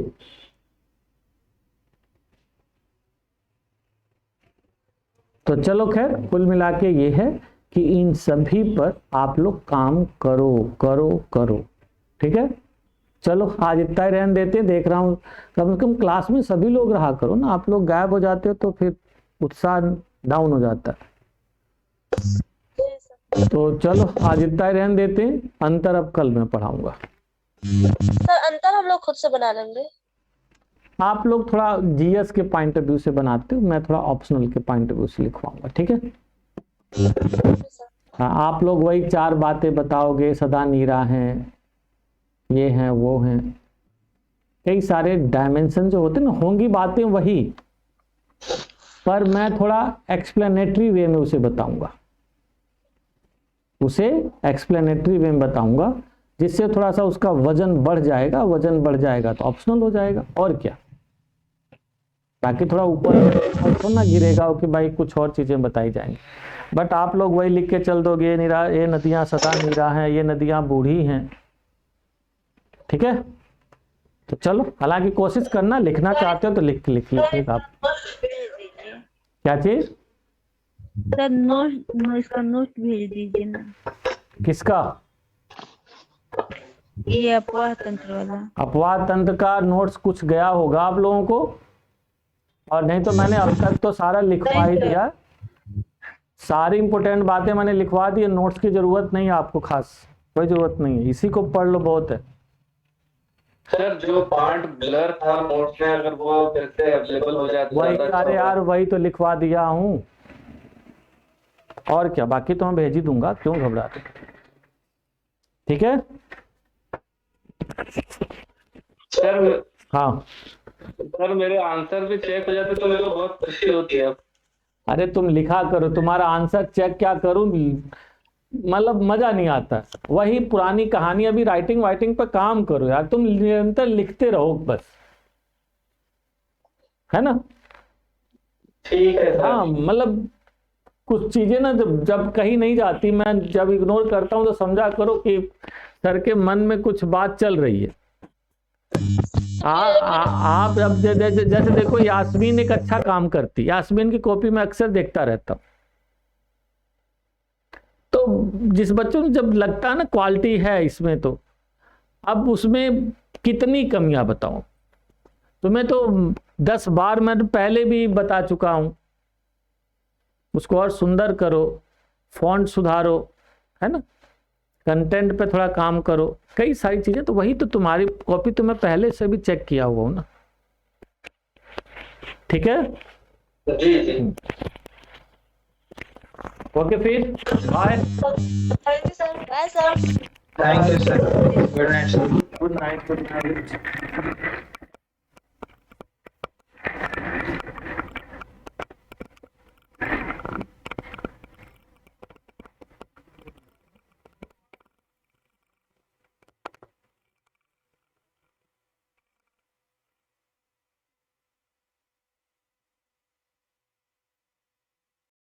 तो चलो खैर, कुल मिला के ये है कि इन सभी पर आप लोग काम करो करो करो। ठीक है, चलो आज इतना ही रहने देते हैं। देख रहा हूँ कम से कम क्लास में सभी लोग रहा करो ना। आप लोग गायब हो जाते हो तो फिर उत्साह डाउन हो जाता है। तो चलो आज इतना ही रहने देते हैं। अंतर अब कल मैं पढ़ाऊंगा। सर अंतर हम लोग खुद से बना लेंगे। आप लोग थोड़ा जीएस के पॉइंट ऑफ व्यू से बनाते हो, मैं थोड़ा ऑप्शनल के पॉइंट ऑफ व्यू से लिखवाऊंगा। ठीक है, हाँ, आप लोग वही 4 बातें बताओगे। सदा नीरा हैं, ये हैं, वो हैं, कई सारे डायमेंशन जो होते हैं ना, होंगी बातें वही, पर मैं थोड़ा एक्सप्लेनेटरी वे में उसे बताऊंगा। जिससे थोड़ा सा उसका वजन बढ़ जाएगा। वजन बढ़ जाएगा तो ऑप्शनल हो जाएगा, और क्या। ताकि थोड़ा ऊपर तो ना गिरेगा कि भाई कुछ और चीजें बताई जाएंगी। बट आप लोग वही लिख के चल दोगे, ये नदियां सदा नीरा हैं, ये नदियां बूढ़ी हैं। ठीक है, तो चलो, हालांकि कोशिश करना, लिखना चाहते हो तो लिख लीजिएगा आप। क्या चीज? सर नोट, इसका नोट भेज दीजिए ना। किसका? ये अपवाह तंत्र वाला। अपवाह तंत्र का नोट्स कुछ गया होगा आप लोगों को, और नहीं तो मैंने अब तक तो सारा लिखवा ही दिया। सारी इंपॉर्टेंट बातें मैंने लिखवा दी। नोट्स की जरूरत नहीं है आपको, खास कोई जरूरत नहीं है। इसी को पढ़ लो, बहुत है। सर जो पार्ट ब्लर था नोट्स में, अगर वो फिर से अवेलेबल हो जाए तो वही, ज्यादा अच्छा अरे होगा। यार वही तो लिखवा दिया हूँ, और क्या। बाकी तो मैं भेज ही दूंगा, क्यों घबराते। ठीक है सर। हाँ सर मेरे आंसर भी चेक हो जाते तो मेरे को बहुत खुशी होती है। अरे तुम लिखा करो, तुम्हारा आंसर चेक क्या करूं, मतलब मजा नहीं आता। वही पुरानी कहानी। अभी राइटिंग वाइटिंग पर काम करो यार, तुम निरंतर लिखते रहो बस, है ना। ठीक है सर। हाँ मतलब कुछ चीजें ना जब जब कहीं नहीं जाती, मैं जब इग्नोर करता हूँ तो समझा करो कि सर के मन में कुछ बात चल रही है। आप अब जैसे देखो, यास्मीन एक अच्छा काम करती, यास्मीन की कॉपी में अक्सर देखता रहता हूँ। तो जिस बच्चों को जब लगता है ना क्वालिटी है इसमें, तो अब उसमें कितनी कमियां बताऊं तुम्हें, तो 10 बार मैं पहले भी बता चुका हूं। उसको और सुंदर करो, फॉन्ट सुधारो, है ना, कंटेंट पे थोड़ा काम करो, कई सारी चीजें। तो वही तो तुम्हारी कॉपी तो मैं पहले से भी चेक किया हुआ हूं ना। ठीक है, जी जी। ओके फिर bye. Thank you sir, bye sir. Thank you sir, good night sir. Good night.